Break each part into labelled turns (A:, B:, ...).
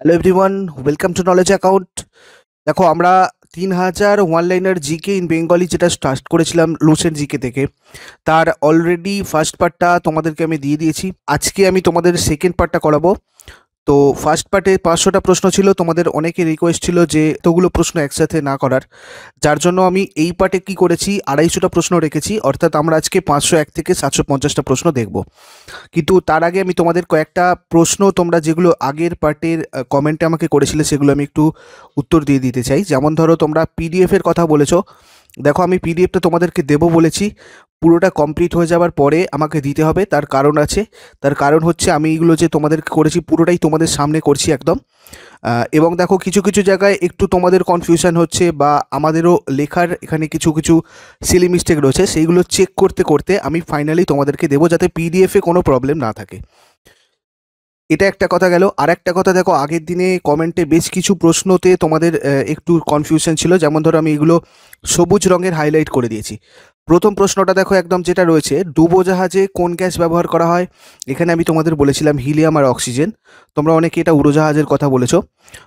A: Hello everyone, welcome to knowledge account. দেখো, আমরা 3000 one liner GK in Bengali যেটা start করেছিলাম লুসেন্ট জিকে থেকে, তার অলরেডি ফার্স্ট পার্টটা তোমাদেরকে আমি দিয়ে দিয়েছি। আজকে আমি তোমাদের সেকেন্ড পার্টটা করাবো। তো ফার্স্ট পার্টে 500টা প্রশ্ন ছিল, তোমাদের অনেকে রিকোয়েস্ট ছিল যে এতগুলো প্রশ্ন একসাথে না করার, যার জন্য আমি এই পার্টে কি করেছি 250টা প্রশ্ন রেখেছি, অর্থাৎ আমরা আজকে 501 থেকে 750টা প্রশ্ন দেখব। কিন্তু তার আগে আমি তোমাদের কয়েকটা প্রশ্ন, তোমরা যেগুলো আগের পার্টের কমেন্টে আমাকে করেছিলে, সেগুলো আমি একটু উত্তর দিয়ে দিতে চাই। যেমন ধরো, তোমরা পিডিএফের কথা বলেছো। দেখো, আমি পিডিএফটা তোমাদেরকে দেবো বলেছি, পুরোটা কমপ্লিট হয়ে যাওয়ার পরে আমাকে দিতে হবে। তার কারণ আছে। তার কারণ হচ্ছে, আমি এগুলো যে তোমাদেরকে করেছি পুরোটাই তোমাদের সামনে করছি একদম। এবং দেখো, কিছু কিছু জায়গায় একটু তোমাদের কনফিউশন হচ্ছে, বা আমাদেরও লেখার এখানে কিছু কিছু সিলি মিস্টেক রয়েছে, সেইগুলো চেক করতে করতে আমি ফাইনালি তোমাদেরকে দেবো, যাতে পিডিএফে কোনো প্রবলেম না থাকে। এটা একটা কথা গেল। আর একটা কথা, দেখো, আগের দিনে কমেন্টে বেশ কিছু প্রশ্নতে তোমাদের একটু কনফিউশন ছিল। যেমন ধরো, আমি এগুলো সবুজ রঙের হাইলাইট করে দিয়েছি। প্রথম প্রশ্নটা দেখো, একদম যেটা রয়েছে, ডুবোজাহাজে কোন গ্যাস ব্যবহার করা হয়? এখানে আমি তোমাদের বলেছিলাম হিলিয়াম আর অক্সিজেন। তোমরা অনেকে এটা উড়োজাহাজের কথা বলেছো।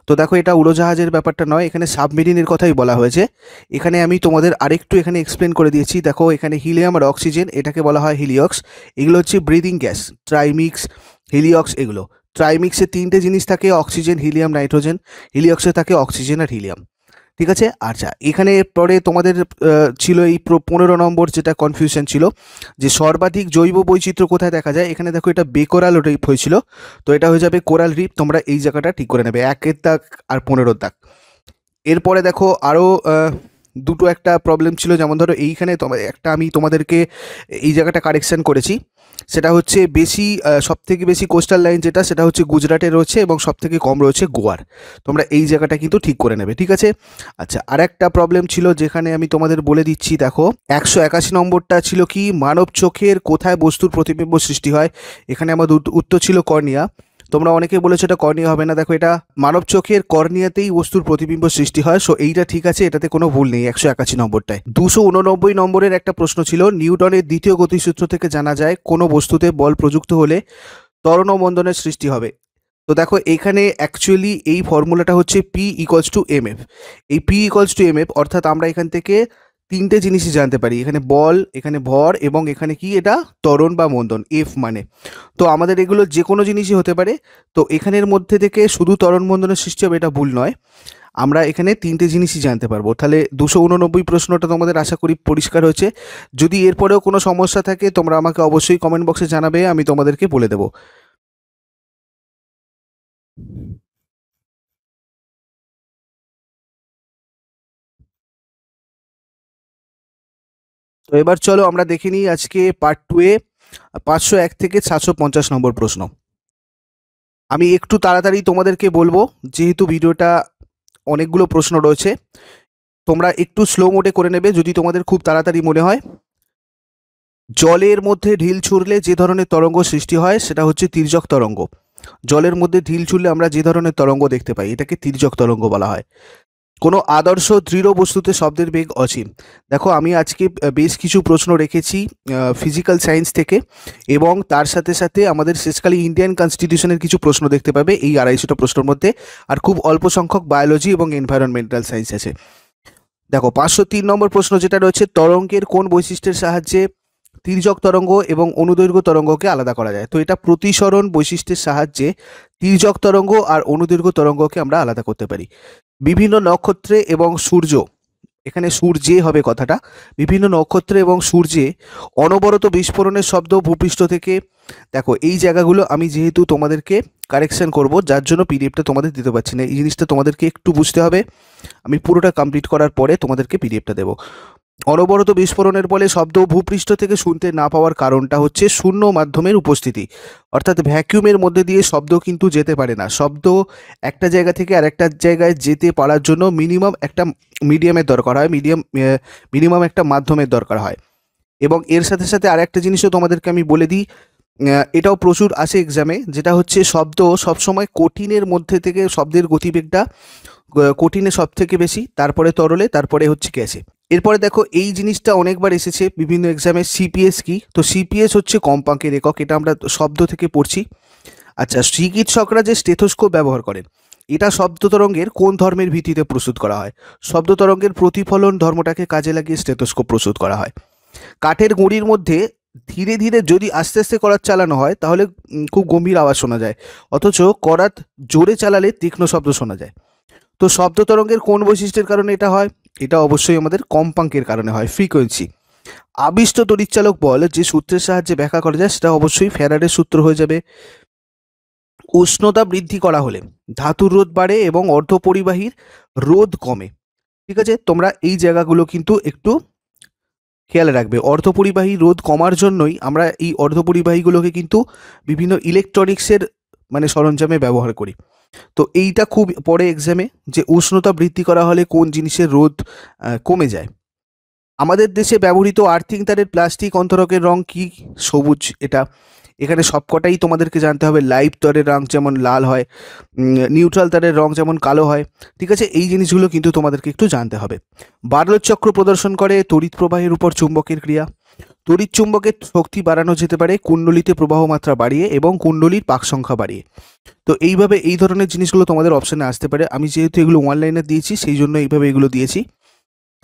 A: তো দেখো, এটা উড়োজাহাজের ব্যাপারটা নয়, এখানে সাবমেরিনের কথাই বলা হয়েছে। এখানে আমি তোমাদের আরেকটু এখানে এক্সপ্লেন করে দিয়েছি। দেখো, এখানে হিলিয়াম আর অক্সিজেন, এটাকে বলা হয় হিলিয়ক্স। এগুলো হচ্ছে ব্রিদিং গ্যাস, ট্রাইমিক্স, হিলিয়ক্স এগুলো। ট্রাইমিক্সে তিনটে জিনিস থাকে, অক্সিজেন, হিলিয়াম, নাইট্রোজেন। হিলিয়ক্সে থাকে অক্সিজেন আর হিলিয়াম। ঠিক আছে। আচ্ছা, এখানে পরে তোমাদের ছিল এই 15 নম্বর যেটা কনফিউশন ছিল, যে সর্বাধিক জৈব বৈচিত্র্য কোথায় দেখা যায়। এখানে দেখো, এটা বেকোরাল রিপ হয়েছিল, তো এটা হয়ে যাবে কোরাল রিপ। তোমরা এই জায়গাটা ঠিক করে নেবে, 1-এর দাগ আর 15-র দাগ। এরপরে দেখো, আরও দুটো একটা প্রবলেম ছিল। যেমন ধরো, এইখানে একটা আমি তোমাদেরকে এই জায়গাটা কারেকশন করেছি। সেটা হচ্ছে বেশি, সবথেকে বেশি কোস্টাল লাইন যেটা, সেটা হচ্ছে গুজরাটে রয়েছে, এবং সবথেকে কম রয়েছে গোয়ার। তোমরা এই জায়গাটা কিন্তু ঠিক করে নেবে, ঠিক আছে। আচ্ছা, আর একটা প্রবলেম ছিল, যেখানে আমি তোমাদের বলে দিচ্ছি। দেখো, 181 নম্বরটা ছিল কি, মানব চোখের কোথায় বস্তুর প্রতিবিম্ব সৃষ্টি হয়? এখানে আমার উত্তর ছিল কর্নিয়া। তোমরা অনেকে বলেছো এটা কর্নিয়া হবে না। দেখো, এটা মানব চোখের কর্নিয়াতেই বস্তুর প্রতিবিম্ব সৃষ্টি হয়। সো এইটা ঠিক আছে, এটাতে কোনো ভুল নেই 181 নম্বরটায়। 289 নম্বরের একটা প্রশ্ন ছিল, নিউটনের দ্বিতীয় গতিসূত্র থেকে জানা যায় কোনো বস্তুতে বল প্রযুক্ত হলে ত্বরণ বন্ধনের সৃষ্টি হবে। তো দেখো, এখানে অ্যাকচুয়ালি এই ফর্মুলাটা হচ্ছে P=mf। এই P=mf, অর্থাৎ আমরা এখান থেকে তিনটে জিনিসই জানতে পারি। এখানে বল, এখানে ভর, এবং এখানে কি, এটা ত্বরণ বা মন্দন, এফ মানে। তো আমাদের এগুলো যে কোনো জিনিসই হতে পারে। তো এখানের মধ্যে থেকে শুধু ত্বরণ মন্দনের সৃষ্টি হবে, এটা ভুল নয়। আমরা এখানে তিনটে জিনিসই জানতে পারবো। তাহলে 289 প্রশ্নটা তোমাদের আশা করি পরিষ্কার হয়েছে। যদি এরপরেও কোনো সমস্যা থাকে, তোমরা আমাকে অবশ্যই কমেন্ট বক্সে জানাবে, আমি তোমাদেরকে বলে দেবো। তো এবার চলো আমরা দেখে নিই আজকে পার্ট 2-এ 501 থেকে 750 নম্বর প্রশ্ন। আমি একটু তাড়াতাড়ি তোমাদেরকে বলবো, যেহেতু ভিডিওটা অনেকগুলো প্রশ্ন রয়েছে। তোমরা একটু স্লো মোডে করে নেবে যদি তোমাদের খুব তাড়াতাড়ি মনে হয়। জলের মধ্যে ঢিল ছুঁড়লে যে ধরনের তরঙ্গ সৃষ্টি হয়, সেটা হচ্ছে তির্যক তরঙ্গ। জলের মধ্যে ঢিল ছুঁড়লে আমরা যে ধরনের তরঙ্গ দেখতে পাই, এটাকে তির্যক তরঙ্গ বলা হয়। কোনো আদর্শ দৃঢ় বস্তুতে শব্দের বেগ অসীম। দেখো, আমি আজকে বেশ কিছু প্রশ্ন রেখেছি ফিজিক্যাল সায়েন্স থেকে, এবং তার সাথে সাথে আমাদের শেষকালে ইন্ডিয়ান কনস্টিটিউশনের কিছু প্রশ্ন দেখতে পাবে এই 250টা প্রশ্নের মধ্যে। আর খুব অল্প সংখ্যক বায়োলজি এবং এনভায়রনমেন্টাল সায়েন্স আছে। দেখো, 503 নম্বর প্রশ্ন যেটা রয়েছে, তরঙ্গের কোন বৈশিষ্ট্যের সাহায্যে তির্যক তরঙ্গ এবং অনুদৈর্ঘ্য তরঙ্গকে আলাদা করা যায়? তো এটা প্রতিসরণ বৈশিষ্ট্যের সাহায্যে তির্যক তরঙ্গ আর অনুদৈর্ঘ্য তরঙ্গকে আমরা আলাদা করতে পারি। বিভিন্ন নক্ষত্রে এবং সূর্য, এখানে সূর্যে হবে কথাটা, বিভিন্ন নক্ষত্রে এবং সূর্যে অনবরত বিস্ফোরণের শব্দ ভূপৃষ্ঠ থেকে। দেখো, এই জায়গাগুলো আমি যেহেতু তোমাদেরকে কারেকশন করব, যার জন্য পিডিএফটা তোমাদের দিতে পারছি না। এই জিনিসটা তোমাদেরকে একটু বুঝতে হবে। আমি পুরোটা কমপ্লিট করার পরে তোমাদেরকে পিডিএফটা দেবো। অনবরত বিস্ফোরণের ফলে শব্দ ভূপৃষ্ঠ থেকে শুনতে না পাওয়ার কারণটা হচ্ছে শূন্য মাধ্যমের উপস্থিতি। অর্থাৎ ভ্যাকিউমের মধ্যে দিয়ে শব্দ কিন্তু যেতে পারে না। শব্দ একটা জায়গা থেকে আরেকটা জায়গায় যেতে পারার জন্য মিনিমাম একটা মিডিয়ামের দরকার হয়, মিনিমাম একটা মাধ্যমের দরকার হয়। এবং এর সাথে সাথে আরেকটা জিনিসও তোমাদেরকে আমি বলে দিই, এটাও প্রচুর আসে এক্সামে, যেটা হচ্ছে শব্দ সবসময় কঠিনের মধ্যে থেকে শব্দের গতিবেগটা কঠিনে সব থেকে বেশি, তারপরে তরলে, তারপরে হচ্ছে গ্যাসে। এরপরে দেখো, এই জিনিসটা অনেকবার এসেছে বিভিন্ন এক্সামে, সিপিএস কি? তো সিপিএস হচ্ছে কম্পাঙ্কের একক, এটা আমরা শব্দ থেকে পড়ছি। আচ্ছা, চিকিৎসকরা যে স্টেথোস্কোপ ব্যবহার করেন, এটা শব্দ তরঙ্গের কোন ধর্মের ভিত্তিতে প্রস্তুত করা হয়? শব্দ তরঙ্গের প্রতিফলন ধর্মটাকে কাজে লাগিয়ে স্টেথোস্কোপ প্রস্তুত করা হয়। কাঠের গুঁড়ির মধ্যে ধীরে ধীরে যদি আস্তে আস্তে করাত চালানো হয় তাহলে খুব গম্ভীর আওয়াজ শোনা যায়, অথচ করাত জোরে চালালে তীক্ষ্ণ শব্দ শোনা যায়। তো শব্দ তরঙ্গের কোন বৈশিষ্ট্যের কারণে এটা হয়? এটা অবশ্যই আমাদের কম্পাঙ্কের কারণে হয়, ফ্রিকোয়েন্সি। আবিষ্ট তড়িৎচালক বল যে সূত্রের সাহায্যে ব্যাখ্যা করা যায় সেটা অবশ্যই ফ্যারাডের সূত্র হয়ে যাবে। উষ্ণতা বৃদ্ধি করা হলে ধাতুর রোধ বাড়ে এবং অর্ধপরিবাহীর রোধ কমে। ঠিক আছে, তোমরা এই জায়গাগুলো কিন্তু একটু খেয়াল রাখবে। অর্ধপরিবাহী রোধ কমার জন্যই আমরা এই অর্ধপরিবাহীগুলোকে কিন্তু বিভিন্ন ইলেকট্রনিক্সের মানে সরঞ্জামে ব্যবহার করি। তো এইটা খুব পরে এক্সামে, যে উষ্ণতা বৃদ্ধি করা হলে কোন জিনিসের রোধ কমে যায়। আমাদের দেশে ব্যবহৃত আর্থিং তারের প্লাস্টিক অন্তরকের রং কি? সবুজ। এটা এখানে সবকটাই তোমাদেরকে জানতে হবে। লাইভ তারের রং যেমন লাল হয়, নিউট্রাল তারের রং যেমন কালো হয়। ঠিক আছে, এই জিনিসগুলো কিন্তু তোমাদেরকে একটু জানতে হবে। বার্লোর চক্র প্রদর্শন করে তড়িৎ প্রবাহের উপর চুম্বকের ক্রিয়া। তড়িৎ চুম্বকের শক্তি বাড়ানো যেতে পারে কুণ্ডলিতে প্রবাহ মাত্রা বাড়িয়ে এবং কুণ্ডলীর পাক সংখ্যা বাড়িয়ে। তো এইভাবে এই ধরনের জিনিসগুলো তোমাদের অপশানে আসতে পারে। আমি যেহেতু এগুলো অনলাইনে দিয়েছি সেই জন্য এইভাবে এগুলো দিয়েছি।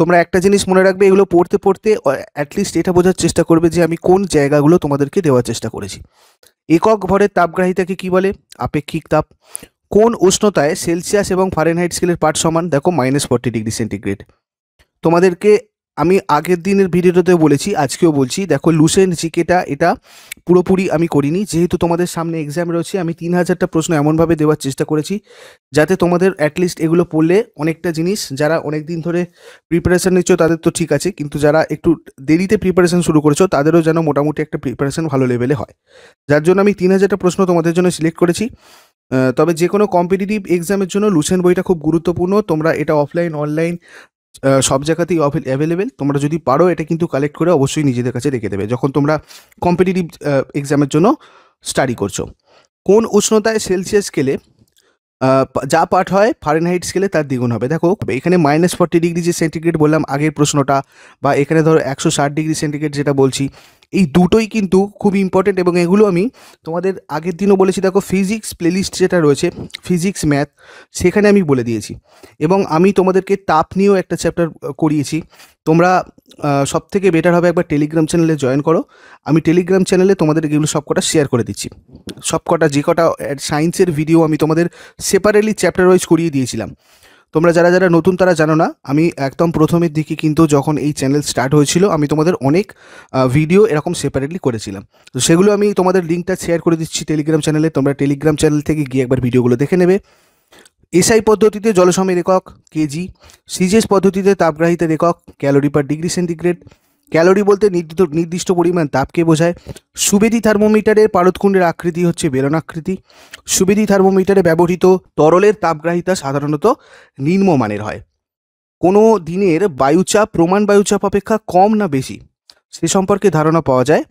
A: তোমরা একটা জিনিস মনে রাখবে, এগুলো পড়তে পড়তে অ্যাটলিস্ট এটা বোঝার চেষ্টা করবে যে আমি কোন জায়গাগুলো তোমাদেরকে দেওয়ার চেষ্টা করেছি। একক ভরের তাপগ্রাহিতাকে কি বলে? আপেক্ষিক তাপ। কোন উষ্ণতায় সেলসিয়াস এবং ফারেনহাইট স্কেলের পাঠ সমান? দেখো -40°C। তোমাদেরকে আমি আগের দিনের ভিডিওতে বলেছি, আজকেও বলছি, দেখো লুসেন্ট জিকেটা এটা পুরোপুরি আমি করিনি, যেহেতু তোমাদের সামনে এক্সাম রয়েছে। আমি 3000টা প্রশ্ন এমনভাবে দেওয়ার চেষ্টা করেছি যাতে তোমাদের অ্যাটলিস্ট এগুলো পড়লে অনেকটা জিনিস, যারা অনেক দিন ধরে প্রিপারেশান নিচ্ছ তাদের তো ঠিক আছে, কিন্তু যারা একটু দেরিতে প্রিপারেশান শুরু করেছো তাদেরও যেন মোটামুটি একটা প্রিপারেশান ভালো লেভেলে হয়, যার জন্য আমি 3000টা প্রশ্ন তোমাদের জন্য সিলেক্ট করেছি। তবে যে কোনো কম্পিটিটিভ এক্সামের জন্য লুসেন্ট বইটা খুব গুরুত্বপূর্ণ। তোমরা এটা অফলাইন অনলাইন সব জায়গাতেই অ্যাভেলেবেল। তোমরা যদি পারো এটা কিন্তু কালেক্ট করে অবশ্যই নিজেদের কাছে রেখে দেবে যখন তোমরা কম্পিটিটিভ এক্সামের জন্য স্টাডি করছো। কোন উষ্ণতায় সেলসিয়াস স্কেলে যা পাঠ হয় ফারেনহাইট স্কেলে তার দ্বিগুণ হবে? দেখো এখানে -40°C বললাম আগের প্রশ্নটা, বা এখানে ধরো 160°C যেটা বলছি, এই দুটোই কিন্তু খুব ইম্পর্টেন্ট এবং এগুলো আমি তোমাদের আগের দিনও বলেছি। দেখো ফিজিক্স প্লেলিস্ট যেটা রয়েছে, ফিজিক্স ম্যাথ, সেখানে আমি বলে দিয়েছি এবং আমি তোমাদেরকে তাপ নিয়েও একটা চ্যাপ্টার করিয়েছি। তোমরা সব থেকে বেটার হবে একবার টেলিগ্রাম চ্যানেলে জয়েন করো। আমি টেলিগ্রাম চ্যানেলে তোমাদের এগুলো সবকটা শেয়ার করে দিচ্ছি। সবকটা যে কটা সায়েন্সের ভিডিও আমি তোমাদের সেপারেটলি চ্যাপ্টার ওয়াইজ করিয়ে দিয়েছিলাম। তোমরা যারা যারা নতুন তারা জানো না, আমি একদম প্রথমের দিকে কিন্তু যখন এই চ্যানেল স্টার্ট হয়েছিল আমি তোমাদের অনেক ভিডিও এরকম সেপারেটলি করেছিলাম। তো সেগুলো আমি তোমাদের লিঙ্কটা শেয়ার করে দিচ্ছি টেলিগ্রাম চ্যানেলে। তোমরা টেলিগ্রাম চ্যানেল থেকে গিয়ে একবার ভিডিওগুলো দেখে নেবে। এসআই পদ্ধতিতে জলসমের একক কেজি। সিজিএস পদ্ধতিতে তাপগ্রাহিতার একক ক্যালোরি/°C। ক্যালোরি বলতে নির্দিষ্ট পরিমাণ তাপকে বোঝায়। সুবেদী থার্মোমিটারের পারদকুণ্ডের আকৃতি হচ্ছে বেলনাকৃতি। সুবেদী থার্মোমিটারে ব্যবহৃত তরলের তাপগ্রাহিতা সাধারণত নিম্নমানের হয়। কোনো দিনের বায়ুচাপ প্রমাণ বায়ুচাপ অপেক্ষা কম না বেশি সে সম্পর্কে ধারণা পাওয়া যায়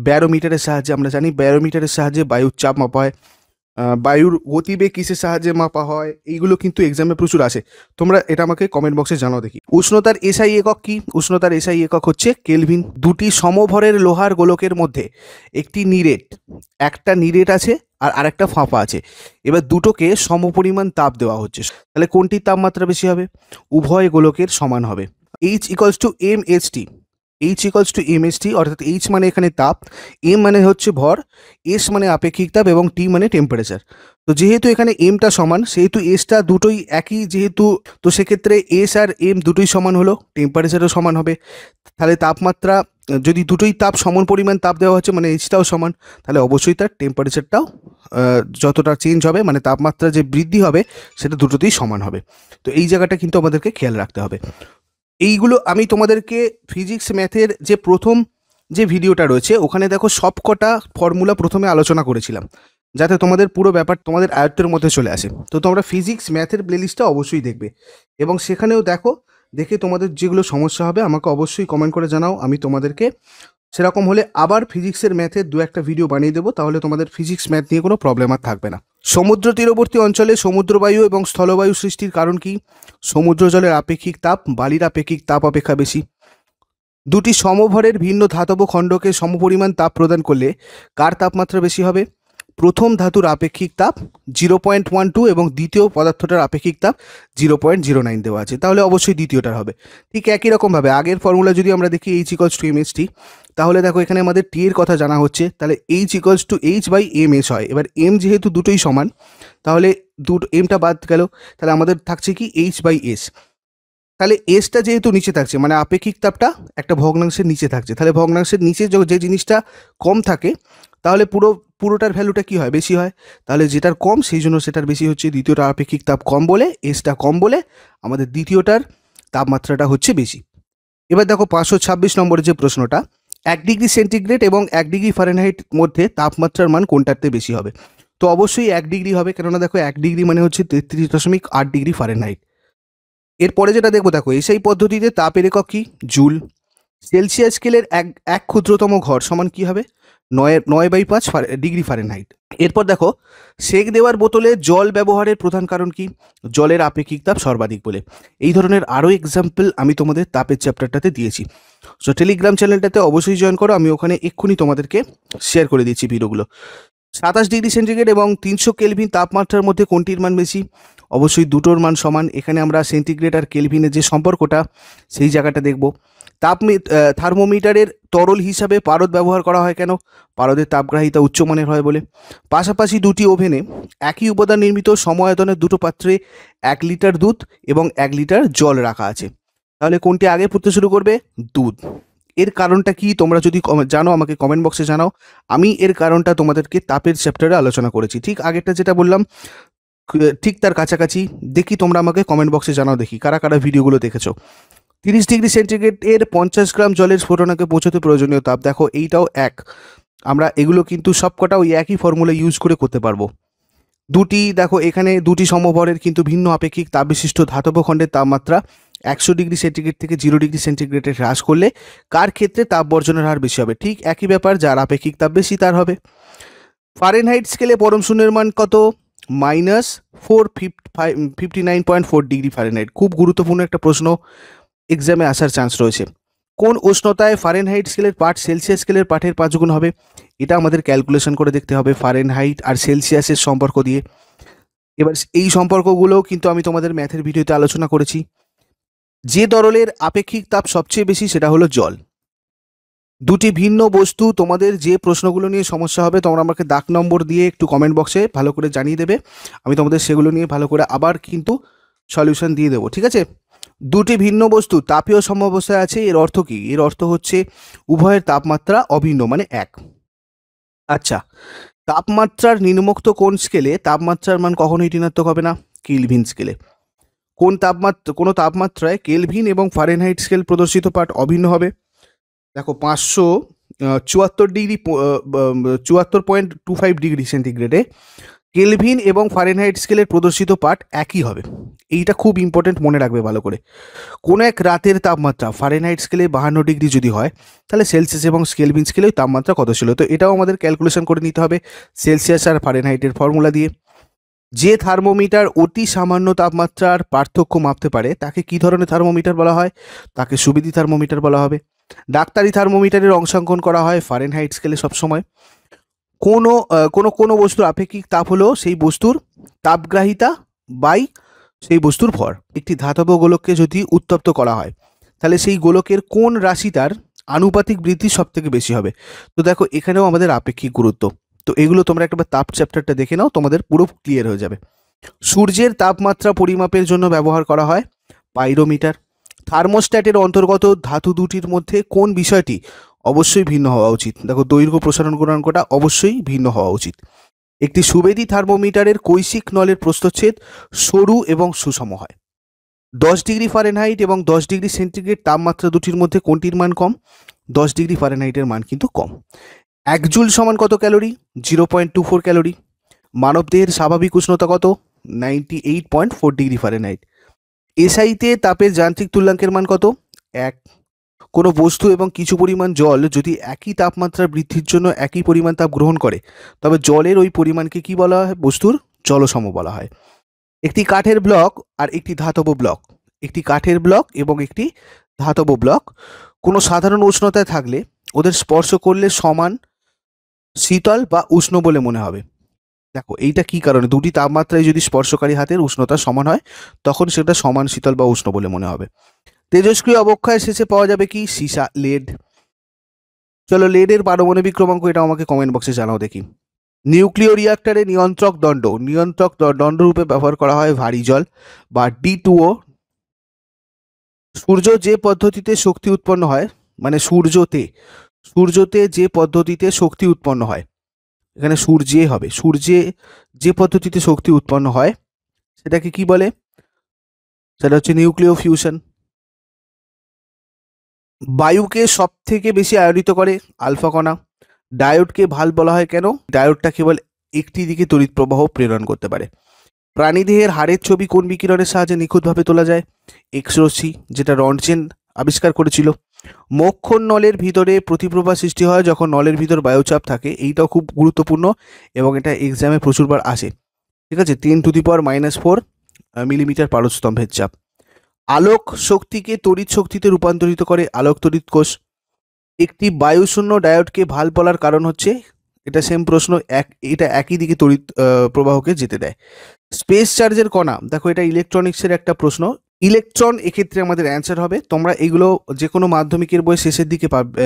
A: ব্যারোমিটারের সাহায্যে। আমরা জানি ব্যারোমিটারের সাহায্যে বায়ুর চাপ মাপা হয়। বায়ুর গতিবেগ কিসের সাহায্যে মাপা হয়, এইগুলো কিন্তু এক্সামে প্রচুর আসে। তোমরা এটা আমাকে কমেন্ট বক্সে জানাও দেখি। উষ্ণতার এসআই একক কি? উষ্ণতার এসআই একক হচ্ছে কেলভিন। দুটি সমভরের লোহার গোলকের মধ্যে একটি নিরেট, একটা নিরেট আছে আর আরেকটা ফাঁপা আছে। এবার দুটোকে সমপরিমাণ তাপ দেওয়া হচ্ছে, তাহলে কোনটির তাপমাত্রা বেশি হবে? উভয় গোলকের সমান হবে। H=mHT। H=mHT, অর্থাৎ H মানে এখানে তাপ, M মানে হচ্ছে ভর, S মানে আপেক্ষিক তাপ এবং T মানে টেম্পারেচার। তো যেহেতু এখানে এমটা সমান সেহেতু এসটা দুটোই একই, যেহেতু তো সেক্ষেত্রে এস আর এম দুটোই সমান হলো, টেম্পারেচারও সমান হবে। তাহলে তাপমাত্রা যদি দুটোই তাপ সমান পরিমাণ তাপ দেওয়া হচ্ছে মানে এইচটাও সমান, তাহলে অবশ্যই তার টেম্পারেচারটাও যতটা চেঞ্জ হবে মানে তাপমাত্রা যে বৃদ্ধি হবে সেটা দুটোতেই সমান হবে। তো এই জায়গাটা কিন্তু আমাদেরকে খেয়াল রাখতে হবে। এইগুলো আমি তোমাদেরকে ফিজিক্স ম্যাথের যে প্রথম যে ভিডিওটা রয়েছে ওখানে দেখো সবকটা ফর্মুলা প্রথমে আলোচনা করেছিলাম, যাতে তোমাদের পুরো ব্যাপার তোমাদের আয়ত্তের মধ্যে চলে আসে। তো তোমরা ফিজিক্স ম্যাথের প্লেলিস্টটা অবশ্যই দেখবে এবং সেখানেও দেখো, দেখে তোমাদের যেগুলো সমস্যা হবে আমাকে অবশ্যই কমেন্ট করে জানাও। আমি তোমাদেরকে সেরকম হলে আবার ফিজিক্সের ম্যাথের দু একটা ভিডিও বানিয়ে দেবো, তাহলে তোমাদের ফিজিক্স ম্যাথ নিয়ে কোনো প্রবলেম আর থাকবে না। সমুদ্র তীরবর্তী অঞ্চলে সমুদ্রবায়ু এবং স্থলবায়ু সৃষ্টির কারণ কি? সমুদ্র জলের আপেক্ষিক তাপ বালির আপেক্ষিক তাপ অপেক্ষা বেশি। দুটি সমভরের ভিন্ন ধাতব খণ্ডকে সমপরিমাণ তাপ প্রদান করলে কার তাপমাত্রা বেশি হবে? প্রথম ধাতুর আপেক্ষিক তাপ 0.12 এবং দ্বিতীয় পদার্থটার আপেক্ষিক তাপ 0.09 দেওয়া আছে, তাহলে অবশ্যই দ্বিতীয়টার হবে। ঠিক একই রকমভাবে আগের ফর্মুলা যদি আমরা দেখি H=mHT, তাহলে দেখো এখানে আমাদের টি এর কথা জানা হচ্ছে, তাহলে H=H/ms হয়। এবার এম যেহেতু দুটোই সমান, তাহলে দুটো এমটা বাদ গেল, তাহলে আমাদের থাকছে কি H/s। তাহলে এসটা যেহেতু নিচে থাকছে, মানে আপেক্ষিক তাপটা একটা ভগ্নাংশের নিচে থাকছে, তাহলে ভগ্নাংশের নিচে যে জিনিসটা কম থাকে তাহলে পুরোটার ভ্যালুটা কি হয়, বেশি হয়। তাহলে যেটার কম সেই জন্য সেটার বেশি হচ্ছে, দ্বিতীয়টার আপেক্ষিক তাপ কম বলে, এসটা কম বলে আমাদের দ্বিতীয়টার তাপমাত্রাটা হচ্ছে বেশি। এবার দেখো 526 নম্বরের যে প্রশ্নটা, 1 ডিগ্রি সেন্টিগ্রেড এবং 1 ডিগ্রি ফারেনহাইট মধ্যে তাপমাত্রার মান কোনটাতে বেশি হবে? তো অবশ্যই 1 ডিগ্রি হবে, কেননা দেখো 1 ডিগ্রি মানে হচ্ছে 33.8 ডিগ্রি ফারেনহাইট। এরপরে যেটা দেখবো, দেখো এসআই পদ্ধতিতে তাপের একক কি, জুল। সেলসিয়াস স্কেলের এক ক্ষুদ্রতম ঘর সমান কি হবে, 9/5 ডিগ্রি ফারেনহাইট। এরপর দেখো সেক দেওয়ার বোতলে জল ব্যবহারের প্রধান কারণ কি, জলের আপেক্ষিক তাপ সর্বাধিক বলে। এই ধরনের আরও এক্সাম্পল আমি তোমাদের তাপের চ্যাপ্টারটাতে দিয়েছি। সো টেলিগ্রাম চ্যানেলটাতে অবশ্যই জয়েন করো, আমি ওখানে এক্ষুনি তোমাদেরকে শেয়ার করে দিচ্ছি ভিডিওগুলো। 27 ডিগ্রি সেন্টিগ্রেড এবং 300 কেলভিন তাপমাত্রার মধ্যে কোনটির মান বেশি? অবশ্যই দুটোর মান সমান। এখানে আমরা সেন্টিগ্রেড আর কেলভিনের যে সম্পর্কটা সেই জায়গাটা দেখব। থার্মোমিটারের তরল হিসাবে পারদ ব্যবহার করা হয় কেন? পারদের তাপগ্রাহিতা উচ্চমানের হয় বলে। পাশাপাশি দুটি ওভেনে একই উপাদান নির্মিত সমায়তনের দুটো পাত্রে 1 লিটার দুধ এবং 1 লিটার জল রাখা আছে, তাহলে কোনটি আগে ফুটতে শুরু করবে? দুধ। এর কারণটা কি তোমরা যদি জানো আমাকে কমেন্ট বক্সে জানাও। আমি এর কারণটা তোমাদেরকে তাপের চ্যাপ্টারে আলোচনা করেছি, ঠিক আগেরটা যেটা বললাম ঠিক তার কাছাকাছি। দেখি তোমরা আমাকে কমেন্ট বক্সে জানাও, দেখি কারা কারা ভিডিওগুলো দেখেছো। 30 ডিগ্রি সেন্টিগ্রেড এর 50 গ্রাম জলের স্ফোটনাকে পৌঁছতে প্রয়োজনীয় তাপ, দেখো এইটাও এক। আমরা এগুলো কিন্তু সবকটা ওই একই ফর্মুলা ইউজ করে করতে পারবো। দেখো এখানে দুটি সমভরের কিন্তু ভিন্ন আপেক্ষিক তাপ বিশিষ্ট ধাতব খণ্ডের তাপমাত্রা 100 ডিগ্রি সেন্টিগ্রেড থেকে 0 ডিগ্রি সেন্টিগ্রেডে হ্রাস করলে কার ক্ষেত্রে তাপ বর্জনের হার বেশি হবে? ঠিক একই ব্যাপার, যার আপেক্ষিক তাপ বেশি তার হবে। ফারেনহাইট স্কেলে পরম শূন্যের মান কত? -459.4 ডিগ্রি ফারেনহাইট। খুব গুরুত্বপূর্ণ একটা প্রশ্ন, এক্সামে আসার চান্স রয়েছে। কোন উষ্ণতায় ফারেনহাইট স্কেলের পাঠ সেলসিয়াস স্কেলের পাঠের 5 গুণ হবে? এটা আমাদের ক্যালকুলেশন করে দেখতে হবে ফারেনহাইট আর সেলসিয়াসের সম্পর্ক দিয়ে। এবার এই সম্পর্কগুলো কিন্তু আমি তোমাদের ম্যাথের ভিডিওতে আলোচনা করেছি। যে তরলের আপেক্ষিক তাপ সবচেয়ে বেশি সেটা হলো জল। দুটি ভিন্ন বস্তু, তোমাদের যে প্রশ্নগুলো নিয়ে সমস্যা হবে তোমরা আমাকে দাগ নম্বর দিয়ে একটু কমেন্ট বক্সে ভালো করে জানিয়ে দেবে, আমি তোমাদের সেগুলো নিয়ে ভালো করে আবার কিন্তু সলিউশন দিয়ে দেবো, ঠিক আছে? দুটি ভিন্ন বস্তু তাপীয় সমঅবস্থায় আছে, এর অর্থ কি? এর অর্থ হচ্ছে উভয়ের তাপমাত্রা অভিন্ন, মানে এক। আচ্ছা, তাপমাত্রার নিম্নোক্ত কোন স্কেলে তাপমাত্রার মান কখনোই ঋণাত্মক হবে না? কেলভিন স্কেলে। কোনো তাপমাত্রায় কেলভিন এবং ফারেনহাইট স্কেল প্রদর্শিত পাঠ অভিন্ন হবে। দেখো 574.25 ডিগ্রি সেন্টিগ্রেডে কেলভিন এবং ফারেনহাইট স্কেলের প্রদর্শিত পাঠ একই হবে। এইটা খুব ইম্পর্টেন্ট, মনে রাখবে ভালো করে। কোনো এক রাতের তাপমাত্রা ফারেনহাইট স্কেলে 52 ডিগ্রি যদি হয়, তাহলে সেলসিয়াস এবং কেলভিন স্কেলে তাপমাত্রা কত ছিল? তো এটাও আমাদের ক্যালকুলেশন করে নিতে হবে সেলসিয়াস আর ফারেনহাইটের ফর্মুলা দিয়ে। যে থার্মোমিটার অতি সামান্য তাপমাত্রার পার্থক্য মাপতে পারে তাকে কি ধরনের থার্মোমিটার বলা হয়? তাকে সুবিধি থার্মোমিটার বলা হবে। ডাক্তারি থার্মোমিটারের অংশাঙ্কন করা হয় ফারেনহাইট স্কেলে সবসময়। কোনো বস্তুর আপেক্ষিক তাপ হলো সেই বস্তুর তাপগ্রাহিতা বাই সেই বস্তুর ভর। একটি ধাতব গোলককে যদি উত্তপ্ত করা হয় তাহলে সেই গোলকের কোন রাশিটার আনুপাতিক বৃদ্ধি সব থেকে বেশি হবে? তো দেখো এখানেও আমাদের আপেক্ষিক গুরুত্ব। তো এগুলো তোমরা একবার তাপ চ্যাপ্টারটা দেখে নাও, তোমাদের পুরো ক্লিয়ার হয়ে যাবে। সূর্যের তাপমাত্রা পরিমাপের জন্য ব্যবহার করা হয় পাইরোমিটার। থার্মোস্ট্যাটের অন্তর্গত ধাতু দুটির মধ্যে কোন বিষয়টি অবশ্যই ভিন্ন হওয়া উচিত? দেখো দৈর্ঘ্য প্রসারণ গুণাঙ্কটা অবশ্যই ভিন্ন হওয়া উচিত। একটি সুবেদী থার্মোমিটারের কৈশিক নলের প্রস্থচ্ছেদ সরু এবং সুষম হয়। 10 ডিগ্রি ফারেনহাইট এবং 10 ডিগ্রি সেন্টিগ্রেড তাপমাত্রা দুটির মধ্যে কোনটির মান কম? 10 ডিগ্রি ফারেনহাইটের মান কিন্তু কম। 1 জুল সমান কত ক্যালোরি? 0.24 ক্যালোরি। মানবদেহের স্বাভাবিক উষ্ণতা কত? 98.4 ডিগ্রি ফারেনহাইট। এসআইতে তাপের যান্ত্রিক তুল্যাঙ্কের মান কত? 1। কোনো বস্তু এবং কিছু পরিমাণ জল যদি একই তাপমাত্রা বৃদ্ধির জন্য একই পরিমাণ তাপ গ্রহণ করে তবে জলের ওই পরিমাণকে কি বলা হয়? বস্তুর জলসম বলা হয়। একটি কাঠের ব্লক আর একটি ধাতব ব্লক, একটি কাঠের ব্লক এবং একটি ধাতব ব্লক কোনো সাধারণ উষ্ণতায় থাকলে ওদের স্পর্শ করলে সমান শীতল বা উষ্ণ বলে মনে হবে। দেখো এইটা কি কারণে, দুটি তাপমাত্রায় যদি স্পর্শকারী হাতের উষ্ণতা সমান হয় তখন সেটা সমান শীতল বা উষ্ণ বলে মনে হবে। তেজস্ক্রিয় অবক্ষয়ের শেষে পাওয়া যাবে কি? সীসা, লেড। চলো লেডের পারমাণবিক ক্রমাঙ্ক এটা আমাকে কমেন্ট বক্সে জানাও দেখি। নিউক্লিয় রিয়াক্টরে নিয়ন্ত্রক দণ্ড রূপে ব্যবহার করা হয় ভারী জল বা D2O। সূর্য যে পদ্ধতিতে শক্তি উৎপন্ন হয়, মানে সূর্যতে যে পদ্ধতিতে শক্তি উৎপন্ন হয়, এখানে সূর্যে হবে, সূর্যে যে পদ্ধতিতে শক্তি উৎপন্ন হয় সেটাকে কি বলে? সেটা হচ্ছে নিউক্লিয় ফিউশন। বায়ুকে সব থেকে বেশি আয়নিত করে আলফা কণা। ডায়োডকে ভাল্ব বলা হয় কেন? ডায়োডটা কেবল একটি দিকে তড়িৎ প্রবাহ প্রেরণ করতে পারে। প্রাণীদেহের হাড়ের ছবি কোন বিকিরণের সাহায্যে নিখুঁতভাবে তোলা যায়? এক্স রশ্মি, যেটা রন্টজেন আবিষ্কার করেছিল। মোক্ষণ নলের ভিতরে প্রতিপ্রবাহ সৃষ্টি হয় যখন নলের ভিতর বায়ুচাপ থাকে। এইটাও খুব গুরুত্বপূর্ণ এবং এটা এক্সামে প্রচুরবার আসে। ঠিক আছে, 10⁻⁴ মিলিমিটার পারস্তম্ভের চাপ। আলোক শক্তিকে তড়িৎ শক্তিতে রূপান্তরিত করে আলোক তড়িৎ কোষ। একটি বায়ুশূন্য ডায়োডকে ভাল্ব বলার কারণ হচ্ছে, এটা সেম প্রশ্ন, এটা একই দিকে তড়িৎ প্রবাহকে যেতে দেয়। স্পেস চার্জের কণা, দেখো এটা ইলেকট্রনিক্সের একটা প্রশ্ন। ইলেকট্রন এক্ষেত্রে আমাদের অ্যান্সার হবে। তোমরা এগুলো যে কোনো মাধ্যমিকের বই শেষের দিকে পাবে,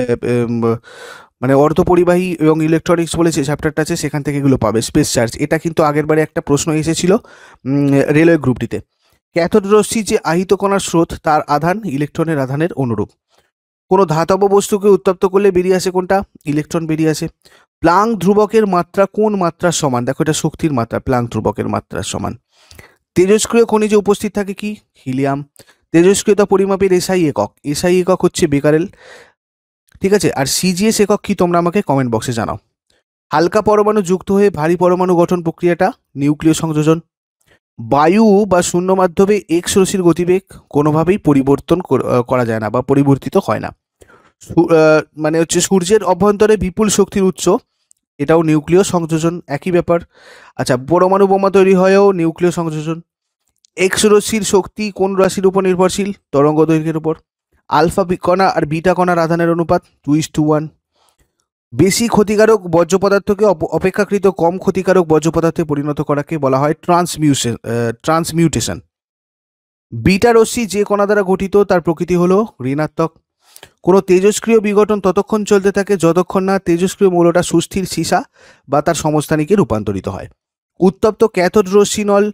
A: মানে অর্ধপরিবাহী এবং ইলেকট্রনিক্স বলে যে চ্যাপ্টারটা আছে সেখান থেকে এগুলো পাবে। স্পেস চার্জ, এটা কিন্তু আগেরবারে একটা প্রশ্ন এসেছিল রেলওয়ে গ্রুপ ডিতে। ক্যাথোড রশ্মি যে আহিত কণার স্রোত, তার আধান ইলেকট্রনের আধানের অনুরূপ। কোনো ধাতব বস্তুকে উত্তপ্ত করলে বেরিয়ে আসে কোনটা? ইলেকট্রন বেরিয়ে আসে। প্লাঙ্ক ধ্রুবকের মাত্রা কোন মাত্রার সমান? দেখো এটা শক্তির মাত্রা, প্লাঙ্ক ধ্রুবকের মাত্রার সমান। তেজস্ক্রিয় খনিজে উপস্থিত থাকে কি? হিলিয়াম। তেজস্ক্রিয়তা পরিমাপের এসআই একক হচ্ছে বেকারেল। ঠিক আছে, আর সিজিএস একক কি তোমরা আমাকে কমেন্ট বক্সে জানাও। হালকা পরমাণু যুক্ত হয়ে ভারী পরমাণু গঠন প্রক্রিয়াটা নিউক্লিয় সংযোজন। বায়ু বা শূন্য মাধ্যমে এক্স রশ্মির গতিবেগ কোনোভাবেই পরিবর্তন করা যায় না বা পরিবর্তিত হয় না। মানে হচ্ছে সূর্যের অভ্যন্তরে বিপুল শক্তির উৎস, এটাও নিউক্লিয় সংযোজন, একই ব্যাপার। আচ্ছা, পরমাণু বোমা তৈরি হয়েও নিউক্লিয় সংযোজন। এক্স রশ্মির শক্তি কোন রাশির উপর নির্ভরশীল? তরঙ্গ দৈর্ঘ্যের উপর। আলফা কণা আর বিটা কণার আধানের অনুপাত 2:1। বেশি ক্ষতিকারক বর্জ্য পদার্থকে অপেক্ষাকৃত কম ক্ষতিকারক বর্জ্য পদার্থে পরিণত করাকে বলা হয় ট্রান্সমিউটেশন। বিটা রশ্মি যে কণা দ্বারা গঠিত তার প্রকৃতি হলো ঋণাত্মক। কোনো তেজস্ক্রিয় বিঘটন ততক্ষণ চলতে থাকে যতক্ষণ না তেজস্ক্রিয় মৌলটা সুস্থির সীসা বা তার সমস্থানিকে রূপান্তরিত হয়। উত্তপ্ত ক্যাথোড রশ্মি নল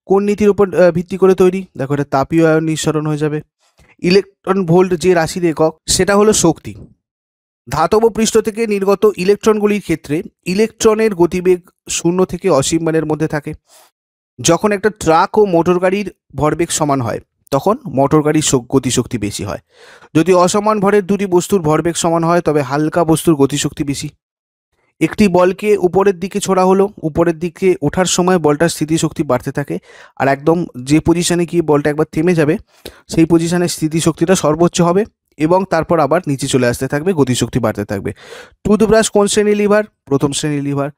A: কোন নীতির উপর ভিত্তি করে তৈরি? দেখো এটা তাপীয় আয়ন নিঃসরণ হয়ে যাবে। ইলেকট্রন ভোল্ট যে রাশির একক, সেটা হলো শক্তি। ধাতব পৃষ্ঠ থেকে নির্গত ইলেকট্রনগুলির ক্ষেত্রে ইলেকট্রনের গতিবেগ 0 থেকে অসীম মানের মধ্যে থাকে। যখন একটা ট্রাক ও মোটর গাড়ির ভরবেগ সমান হয় তখন মোটর গাড়ির গতিশক্তি বেশি হয়। যদি অসমান ভরের দুটি বস্তুর ভরবেগ সমান হয় তবে হালকা বস্তুর গতিশক্তি বেশি। একটি বলকে উপরের দিকে ছোড়া হলো, উপরের দিকে ওঠার সময় বলটার স্থিতিশক্তি বাড়তে থাকে, আর একদম যে পজিশনে গিয়ে বলটা একবার থেমে যাবে সেই পজিশনে স্থিতিশক্তিটা সর্বোচ্চ হবে এবং তারপর আবার নিচে চলে আসতে থাকবে, গতিশক্তি বাড়তে থাকবে। টুথব্রাশ কোন শ্রেণীর লিভার? প্রথম শ্রেণীর লিভার।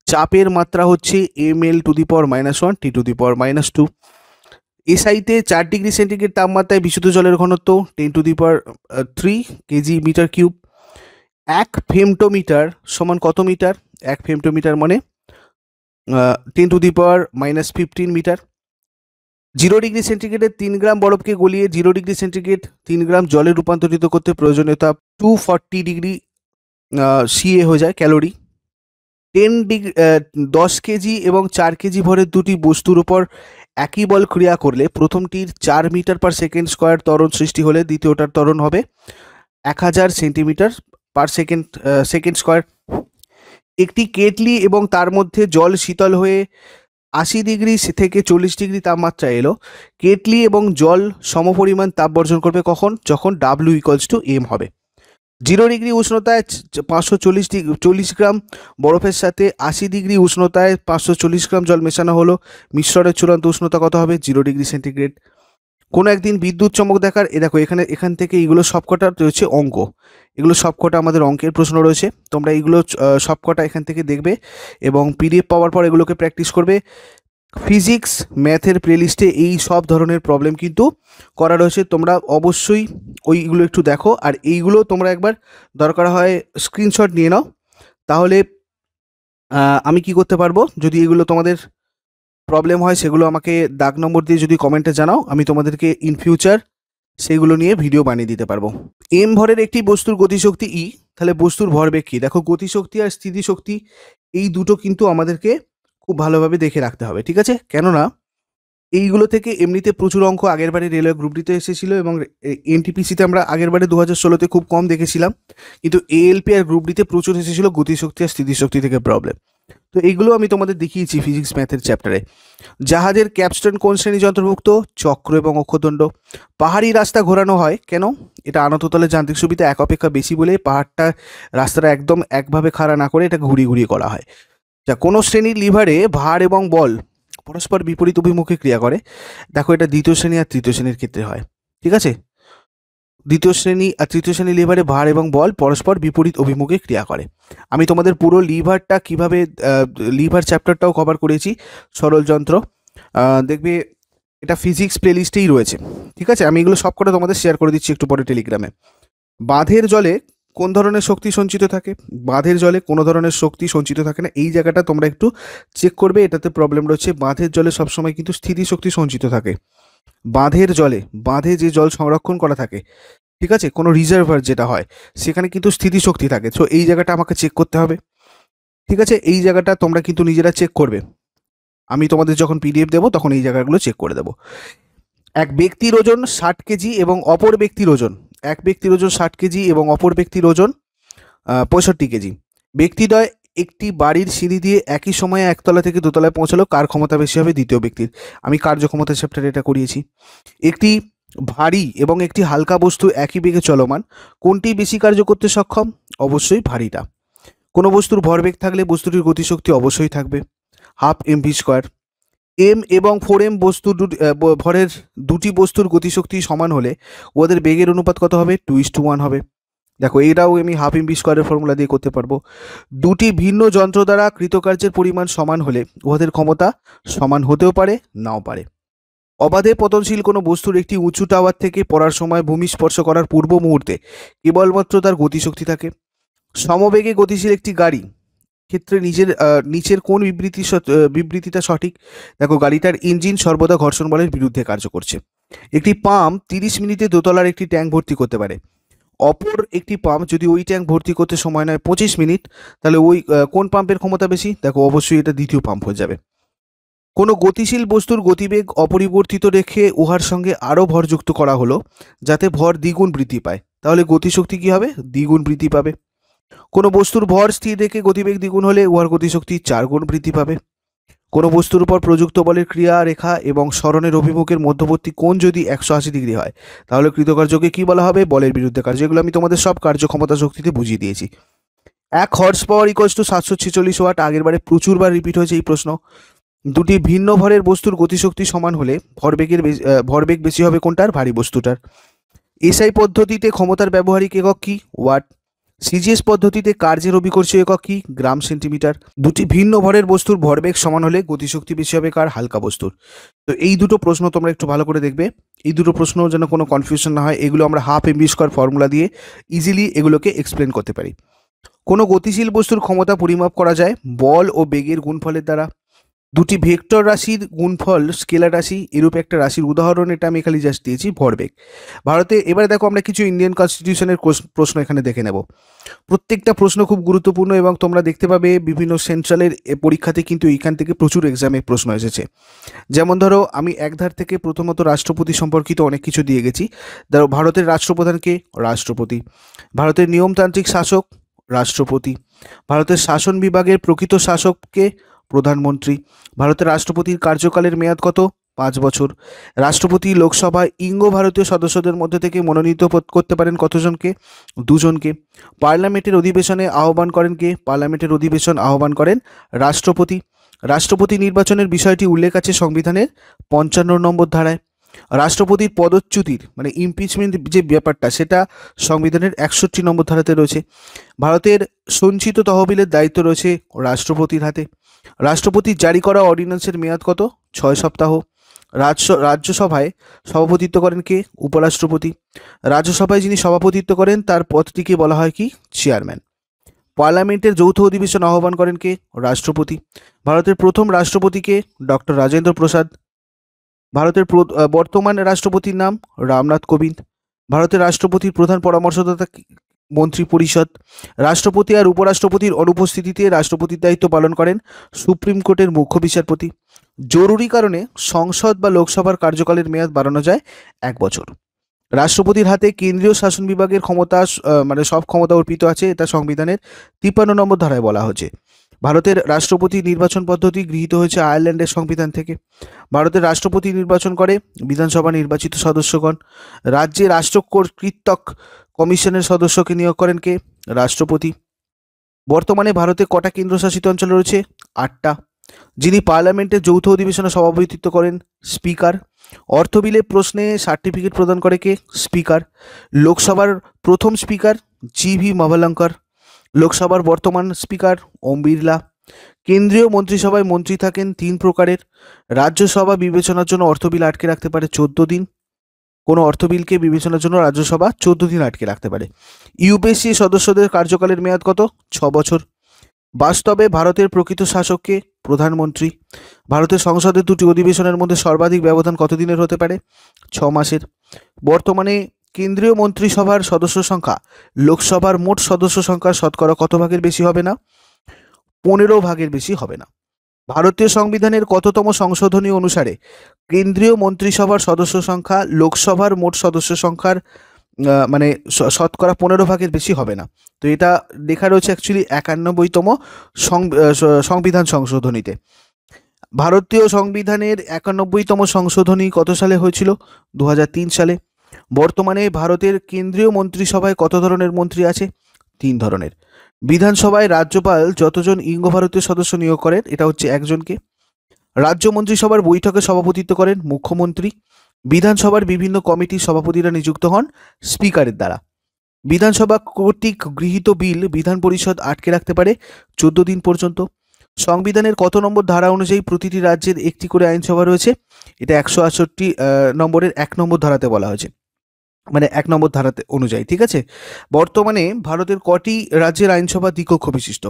A: চাপের মাত্রা হচ্ছে ml⁻⁻1 T⁻²। এসআইতে 4°C তাপমাত্রায় বিশুদ্ধ জলের ঘনত্ব 10⁻³ kg/m³। 1 ফেমটোমিটার সমান কত মিটার? 1 ফেমটোমিটার মানে 10⁻⁻15 মিটার। 0°C 3 গ্রাম বরফকে গলিয়ে 0°C 3 গ্রাম জলে রূপান্তরিত করতে প্রয়োজনীয় তাপ 240°C হয়ে যায় ক্যালোরি। 10 কেজি এবং 4 কেজি ভরের দুটি বস্তুর উপর একই বল ক্রিয়া করলে প্রথমটির 4 মিটার/সেকেন্ড স্কয়ার ত্বরণ সৃষ্টি হলে দ্বিতীয়টার ত্বরণ হবে 1000 সেকেন্ড স্কয়ার। একটি কেটলি এবং তার মধ্যে জল শীতল হয়ে 80° থেকে 40° তাপমাত্রা এলো। কেটলি এবং জল সমপরিমাণ তাপ বর্জন করবে কখন? যখন W = m হবে। 0° উষ্ণতায় 540 গ্রাম বরফের সাথে 80° উষ্ণতায় 540 গ্রাম জল মেশানো হলো, মিশ্রণের চূড়ান্ত উষ্ণতা কত হবে? 0°C। কোনো একদিন বিদ্যুৎ চমক দেখার, দেখো এখান থেকে এইগুলো সবকটা রয়েছে অঙ্ক, এগুলো সবকটা আমাদের অঙ্কের প্রশ্ন রয়েছে। তোমরা এইগুলো সবকটা এখান থেকে দেখবে এবং PDF পাওয়ার পর এগুলোকে প্র্যাকটিস করবে। ফিজিক্স ম্যাথের প্লেলিস্টে এই সব ধরনের প্রবলেম কিন্তু করা রয়েছে, তোমরা অবশ্যই ওইগুলো একটু দেখো। আর এইগুলো তোমরা একবার দরকার হয় স্ক্রিনশট নিয়ে নাও, তাহলে আমি কি করতে পারবো, যদি এগুলো তোমাদের প্রবলেম হয় সেগুলো আমাকে দাগ নম্বর দিয়ে যদি কমেন্টে জানাও, আমি তোমাদেরকে ইন ফিউচার সেগুলো নিয়ে ভিডিও বানিয়ে দিতে পারবো। এম ভরের একটি বস্তুর গতিশক্তি ই, তাহলে বস্তুর ভরবেগ কি? দেখো, গতিশক্তি আর স্থিতিশক্তি এই দুটো কিন্তু আমাদেরকে খুব ভালোভাবে দেখে রাখতে হবে, ঠিক আছে? কেননা এইগুলো থেকে এমনিতে প্রচুর অঙ্ক আগেরবারে রেলওয়ে গ্রুপ ডিতে এসেছিল এবং এনটিপিসিতে আমরা আগেরবারে 2016-তে খুব কম দেখেছিলাম, কিন্তু এএলপি আর গ্রুপ ডিতে প্রচুর এসেছিল গতিশক্তি আর স্থিতিশক্তি থেকে প্রবলেম। তো এইগুলো আমি তোমাদের দেখিয়েছি ফিজিক্স ম্যাথের চ্যাপ্টারে। জাহাজের ক্যাপস্টন কোন শ্রেণীর অন্তর্ভুক্ত? চক্র এবং অক্ষদণ্ড। পাহাড়ি রাস্তা ঘোরানো হয় কেন? এটা আনততলে যান্ত্রিক সুবিধা এক অপেক্ষা বেশি বলে পাহাড়টা রাস্তাটা একদম একভাবে খাড়া না করে এটা ঘুরিয়ে ঘুরিয়ে করা হয়। যা কোনো শ্রেণীর লিভারে ভার এবং বল পরস্পর বিপরীত অভিমুখে ক্রিয়া করে? দেখো, এটা দ্বিতীয় শ্রেণী আর তৃতীয় শ্রেণীর ক্ষেত্রে হয়, ঠিক আছে? দ্বিতীয় শ্রেণী আর তৃতীয় শ্রেণী লিভারে ভার এবং বল পরস্পর বিপরীত অভিমুখে ক্রিয়া করে। আমি তোমাদের পুরো লিভারটা কিভাবে লিভার চ্যাপ্টারটাও কভার করেছি, সরল যন্ত্র, দেখবে এটা ফিজিক্স প্লেলিস্টেই রয়েছে, ঠিক আছে? আমি এগুলো সব করে তোমাদের শেয়ার করে দিচ্ছি একটু পরে টেলিগ্রামে। বাঁধের জলে কোন ধরনের শক্তি সঞ্চিত থাকে? বাঁধের জলে কোনো ধরনের শক্তি সঞ্চিত থাকে না, এই জায়গাটা তোমরা একটু চেক করবে, এটাতে প্রবলেম রয়েছে। বাঁধের জলে সবসময় কিন্তু স্থিতিশক্তি সঞ্চিত থাকে। বাঁধের জলে, বাঁধে যে জল সংরক্ষণ করা থাকে, ঠিক আছে, কোনো রিজার্ভার যেটা হয় সেখানে কিন্তু স্থিতিশক্তি থাকে। সো এই জায়গাটা আমাকে চেক করতে হবে, ঠিক আছে? এই জায়গাটা তোমরা কিন্তু নিজেরা চেক করবে, আমি তোমাদের যখন পিডিএফ দেবো তখন এই জায়গাগুলো চেক করে দেবো। এক ব্যক্তির ওজন 60 কেজি এবং অপর ব্যক্তির ওজন, এক ব্যক্তির ওজন 60 কেজি এবং অপর ব্যক্তির ওজন 65 কেজি। ব্যক্তিদ্বয় একটি বাড়ির সিঁড়ি দিয়ে একই সময়ে একতলা থেকে দোতলায় পৌঁছালো, কার ক্ষমতা বেশি হবে? দ্বিতীয় ব্যক্তির। আমি কার্যক্ষমতা চ্যাপ্টারে এটা করিয়েছি। একটি ভারী এবং একটি হালকা বস্তু একই বেগে চলমান, কোনটি বেশি কার্য করতে সক্ষম? অবশ্যই ভারীটা। কোনো বস্তুর ভরবেগ থাকলে বস্তুটির গতিশক্তি অবশ্যই থাকবে, হাফ এমভি স্কোয়ার। এম এবং 4m বস্তু ভরের দুটি বস্তুর গতিশক্তি সমান হলে ওদের বেগের অনুপাত কত হবে? 2:1 হবে। দেখো, এটাও আমি হাফ এমভি স্কোয়ারের ফর্মুলা দিয়ে করতে পারবো। দুটি ভিন্ন যন্ত্র দ্বারা কৃতকার্যের পরিমাণ সমান হলে উহাদের ক্ষমতা সমান হতেও পারে, নাও পারে। অবাধে পতনশীল কোনো বস্তুর একটি উঁচু টাওয়ার থেকে পড়ার সময় ভূমি স্পর্শ করার পূর্ব মুহূর্তে কেবলমাত্র তার গতিশক্তি থাকে। সমবেগে গতিশীল একটি গাড়ি ক্ষেত্রে নিচের কোন বিবৃতিটা সঠিক? দেখো, গাড়িটার ইঞ্জিন সর্বদা ঘর্ষণ বলের বিরুদ্ধে কার্য করছে। একটি পাম্প 30 মিনিটে দোতলার একটি ট্যাঙ্ক ভর্তি করতে পারে। অপর একটি পাম্প যদি ওই ট্যাঙ্ক ভর্তি করতে সময় নেয় 25 মিনিট, তাহলে ওই কোন পাম্পের ক্ষমতা বেশি? দেখো, অবশ্যই এটা দ্বিতীয় পাম্প হয়ে যাবে। কোনো গতিশীল বস্তুর গতিবেগ অপরিবর্তিত রেখে উহার সঙ্গে আরও ভর যুক্ত করা হলো যাতে ভর দ্বিগুণ বৃদ্ধি পায়, তাহলে গতিশক্তি কী হবে? দ্বিগুণ বৃদ্ধি পাবে। কোনো বস্তুর ভর স্থির রেখে গতিবেগ দ্বিগুণ হলে উহার গতিশক্তি 4 গুণ বৃদ্ধি পাবে। কোনো বস্তুর উপর প্রযুক্ত বলের ক্রিয়া রেখা এবং সরণের অভিমুখের মধ্যবর্তী কোণ যদি 180 ডিগ্রি হয়, তাহলে কৃতকার্যকে কী বলা হবে? বলের বিরুদ্ধে কার্য। এগুলো আমি তোমাদের সব কার্যক্ষমতা শক্তিতে বুঝিয়ে দিয়েছি। 1 horse power equals to 746 watt, আগের বারে প্রচুরবার রিপিট হয়েছে এই প্রশ্ন। দুটি ভিন্ন ভরের বস্তুর গতিশক্তি সমান হলে ভরবেগ বেশি হবে কোনটার? ভারী বস্তুটার। এসআই পদ্ধতিতে ক্ষমতার ব্যবহারিক একক কি? ওয়াট। সিজিএস পদ্ধতিতে কার্যের অভিকর্ষীয় একক কি? গ্রাম সেন্টিমিটার। দুটি ভিন্ন ভরের বস্তুর ভরবেগ সমান হলে গতিশক্তি বেশি হবে কার? হালকা বস্তুর। তো এই দুটো প্রশ্ন তোমরা একটু ভালো করে দেখবে, এই দুটো প্রশ্ন যেন কোনো কনফিউশন না হয়, এগুলো আমরা হাফ এমভি স্কোয়ার ফর্মুলা দিয়ে ইজিলি এগুলোকে এক্সপ্লেন করতে পারি। কোনো গতিশীল বস্তুর ক্ষমতা পরিমাপ করা যায় বল ও বেগের গুণফলের দ্বারা। দুটি ভেক্টর রাশির গুণফল স্কেলার রাশি, এরূপ একটা রাশির উদাহরণ এটা আমি খালি জাস্ট দিয়েছি ভরবেগ। ভারতে এবারে দেখো, আমরা কিছু ইন্ডিয়ান কনস্টিটিউশনের প্রশ্ন এখানে দেখে নেব। প্রত্যেকটা প্রশ্ন খুব গুরুত্বপূর্ণ এবং তোমরা দেখতে পাবে বিভিন্ন সেন্ট্রালের পরীক্ষাতে কিন্তু এইখান থেকে প্রচুর এক্সামে প্রশ্ন এসেছে। যেমন ধরো, আমি একধার থেকে প্রথমত রাষ্ট্রপতি সম্পর্কিত অনেক কিছু দিয়ে গেছি। ধরো, ভারতের রাষ্ট্রপ্রধানকে? রাষ্ট্রপতি। ভারতের নিয়মতান্ত্রিক শাসক? রাষ্ট্রপতি। ভারতের শাসন বিভাগের প্রকৃত শাসককে? প্রধানমন্ত্রী। ভারতের রাষ্ট্রপতির কার্যকালের মেয়াদ কত? 5 বছর। রাষ্ট্রপতি লোকসভায় ইঙ্গ ভারতীয় সদস্যদের মধ্যে থেকে মনোনীত করতে পারেন কতজনকে? 2 জনকে। পার্লামেন্টের অধিবেশনে আহ্বান করেন কে? পার্লামেন্টের অধিবেশন আহ্বান করেন রাষ্ট্রপতি। রাষ্ট্রপতি নির্বাচনের বিষয়টি উল্লেখ আছে সংবিধানের 55 নম্বর ধারায়। রাষ্ট্রপতির পদচ্যুতির মানে ইমপিচমেন্ট যে ব্যাপারটা, সেটা সংবিধানের 61 নম্বর ধারাতে রয়েছে। ভারতের সঞ্চিত তহবিলের দায়িত্ব রয়েছে রাষ্ট্রপতির হাতে। রাষ্ট্রপতির জারি করা অর্ডিন্যান্সের মেয়াদ কত? 6 সপ্তাহ। রাজ্যসভায় সভাপতিত্ব করেন কে? উপরাষ্ট্রপতি। রাজ্যসভায় যিনি সভাপতিত্ব করেন তার পদটিকে বলা হয় কি? চেয়ারম্যান। পার্লামেন্টের যৌথ অধিবেশন আহ্বান করেন কে? রাষ্ট্রপতি। ভারতের প্রথম রাষ্ট্রপতিকে? ডক্টর রাজেন্দ্র প্রসাদ। ভারতের বর্তমান রাষ্ট্রপতির নাম? রামনাথ কোবিন্দ। ভারতের রাষ্ট্রপতির প্রধান পরামর্শদাতা মন্ত্রী পরিষদ। রাষ্ট্রপতি আর উপরাষ্ট্রপতির অনুপস্থিতিতে রাষ্ট্রপতির দায়িত্ব পালন করেন সুপ্রিম কোর্টের মুখ্য বিচারপতি। জরুরি কারণে সংসদ বা লোকসভার কার্যকালের মেয়াদ বাড়ানো যায় 1 বছর। রাষ্ট্রপতির হাতে কেন্দ্রীয় শাসন বিভাগের ক্ষমতা, মানে সব ক্ষমতা অর্পিত আছে, এটা সংবিধানের 53 নম্বর ধারায় বলা হয়েছে। ভারতের রাষ্ট্রপতি নির্বাচন পদ্ধতি গৃহীত হয়েছে আয়ারল্যান্ডের সংবিধান থেকে। ভারতের রাষ্ট্রপতি নির্বাচন করে বিধানসভা নির্বাচিত সদস্যগণ। রাজ্যে রাষ্ট্রকর্তৃত্বক কমিশনের সদস্যকে নিয়োগ করেন কে? রাষ্ট্রপতি। বর্তমানে ভারতে কটা কেন্দ্রশাসিত অঞ্চল রয়েছে? 8টা। যিনি পার্লামেন্টের যৌথ অধিবেশনে সভাপতিত্ব করেন? স্পিকার। অর্থ বিলে প্রশ্নে সার্টিফিকেট প্রদান করে কে? স্পিকার। লোকসভার প্রথম স্পিকার? জি.ভি. মাভালাঙ্কর। লোকসভার বর্তমান স্পিকার? ওম বিড়লা। কেন্দ্রীয় মন্ত্রিসভায় মন্ত্রী থাকেন 3 প্রকারের। রাজ্যসভা বিবেচনার জন্য অর্থ বিল আটকে রাখতে পারে 14 দিন। কোনো অর্থ বিলকে বিবেচনার জন্য রাজ্যসভা 14 দিন আটকে রাখতে পারে। ইউপিএসসি সদস্যদের কার্যকালের মেয়াদ কত? 6 বছর। বাস্তবে ভারতের প্রকৃত শাসককে? প্রধানমন্ত্রী। ভারতের সংসদের 2টি অধিবেশনের মধ্যে সর্বাধিক ব্যবধান কত দিনের হতে পারে? 6 মাসের। বর্তমানে কেন্দ্রীয় মন্ত্রিসভার সদস্য সংখ্যা লোকসভার মোট সদস্য সংখ্যার শতকরা কত ভাগের বেশি হবে না? 15 ভাগের বেশি হবে না। ভারতীয় সংবিধানের কততম সংশোধনী অনুসারে কেন্দ্রীয় মন্ত্রিসভার সদস্য সংখ্যা লোকসভার মোট সদস্য সংখ্যার মানে শতকরা 15 ভাগের বেশি হবে না? তো এটা লেখা রয়েছে অ্যাকচুয়ালি 91তম সংবিধান সংশোধনীতে। ভারতীয় সংবিধানের 91তম সংশোধনী কত সালে হয়েছিল? 2003 সালে। বর্তমানে ভারতের কেন্দ্রীয় মন্ত্রিসভায় কত ধরনের মন্ত্রী আছে? 3 ধরনের। বিধানসভায় রাজ্যপাল যতজন ইঙ্গ ভারতীয় সদস্য নিয়োগ করেন? এটা হচ্ছে 1 জনকে। রাজ্য মন্ত্রিসভার বৈঠকে সভাপতিত্ব করেন মুখ্যমন্ত্রী। বিধানসভার বিভিন্ন কমিটির সভাপতিরা নিযুক্ত হন স্পিকারের দ্বারা। বিধানসভা কর্তৃক গৃহীত বিল বিধান পরিষদ আটকে রাখতে পারে 14 দিন পর্যন্ত। সংবিধানের কত নম্বর ধারা অনুযায়ী প্রতিটি রাজ্যের একটি করে আইনসভা রয়েছে? এটা 168 নম্বরের 1 নম্বর ধারাতে বলা হয়েছে, মানে 1 নম্বর ধারাতে অনুযায়ী, ঠিক আছে। বর্তমানে ভারতের কটি রাজ্যের আইনসভা দ্বিকক্ষ বিশিষ্ট?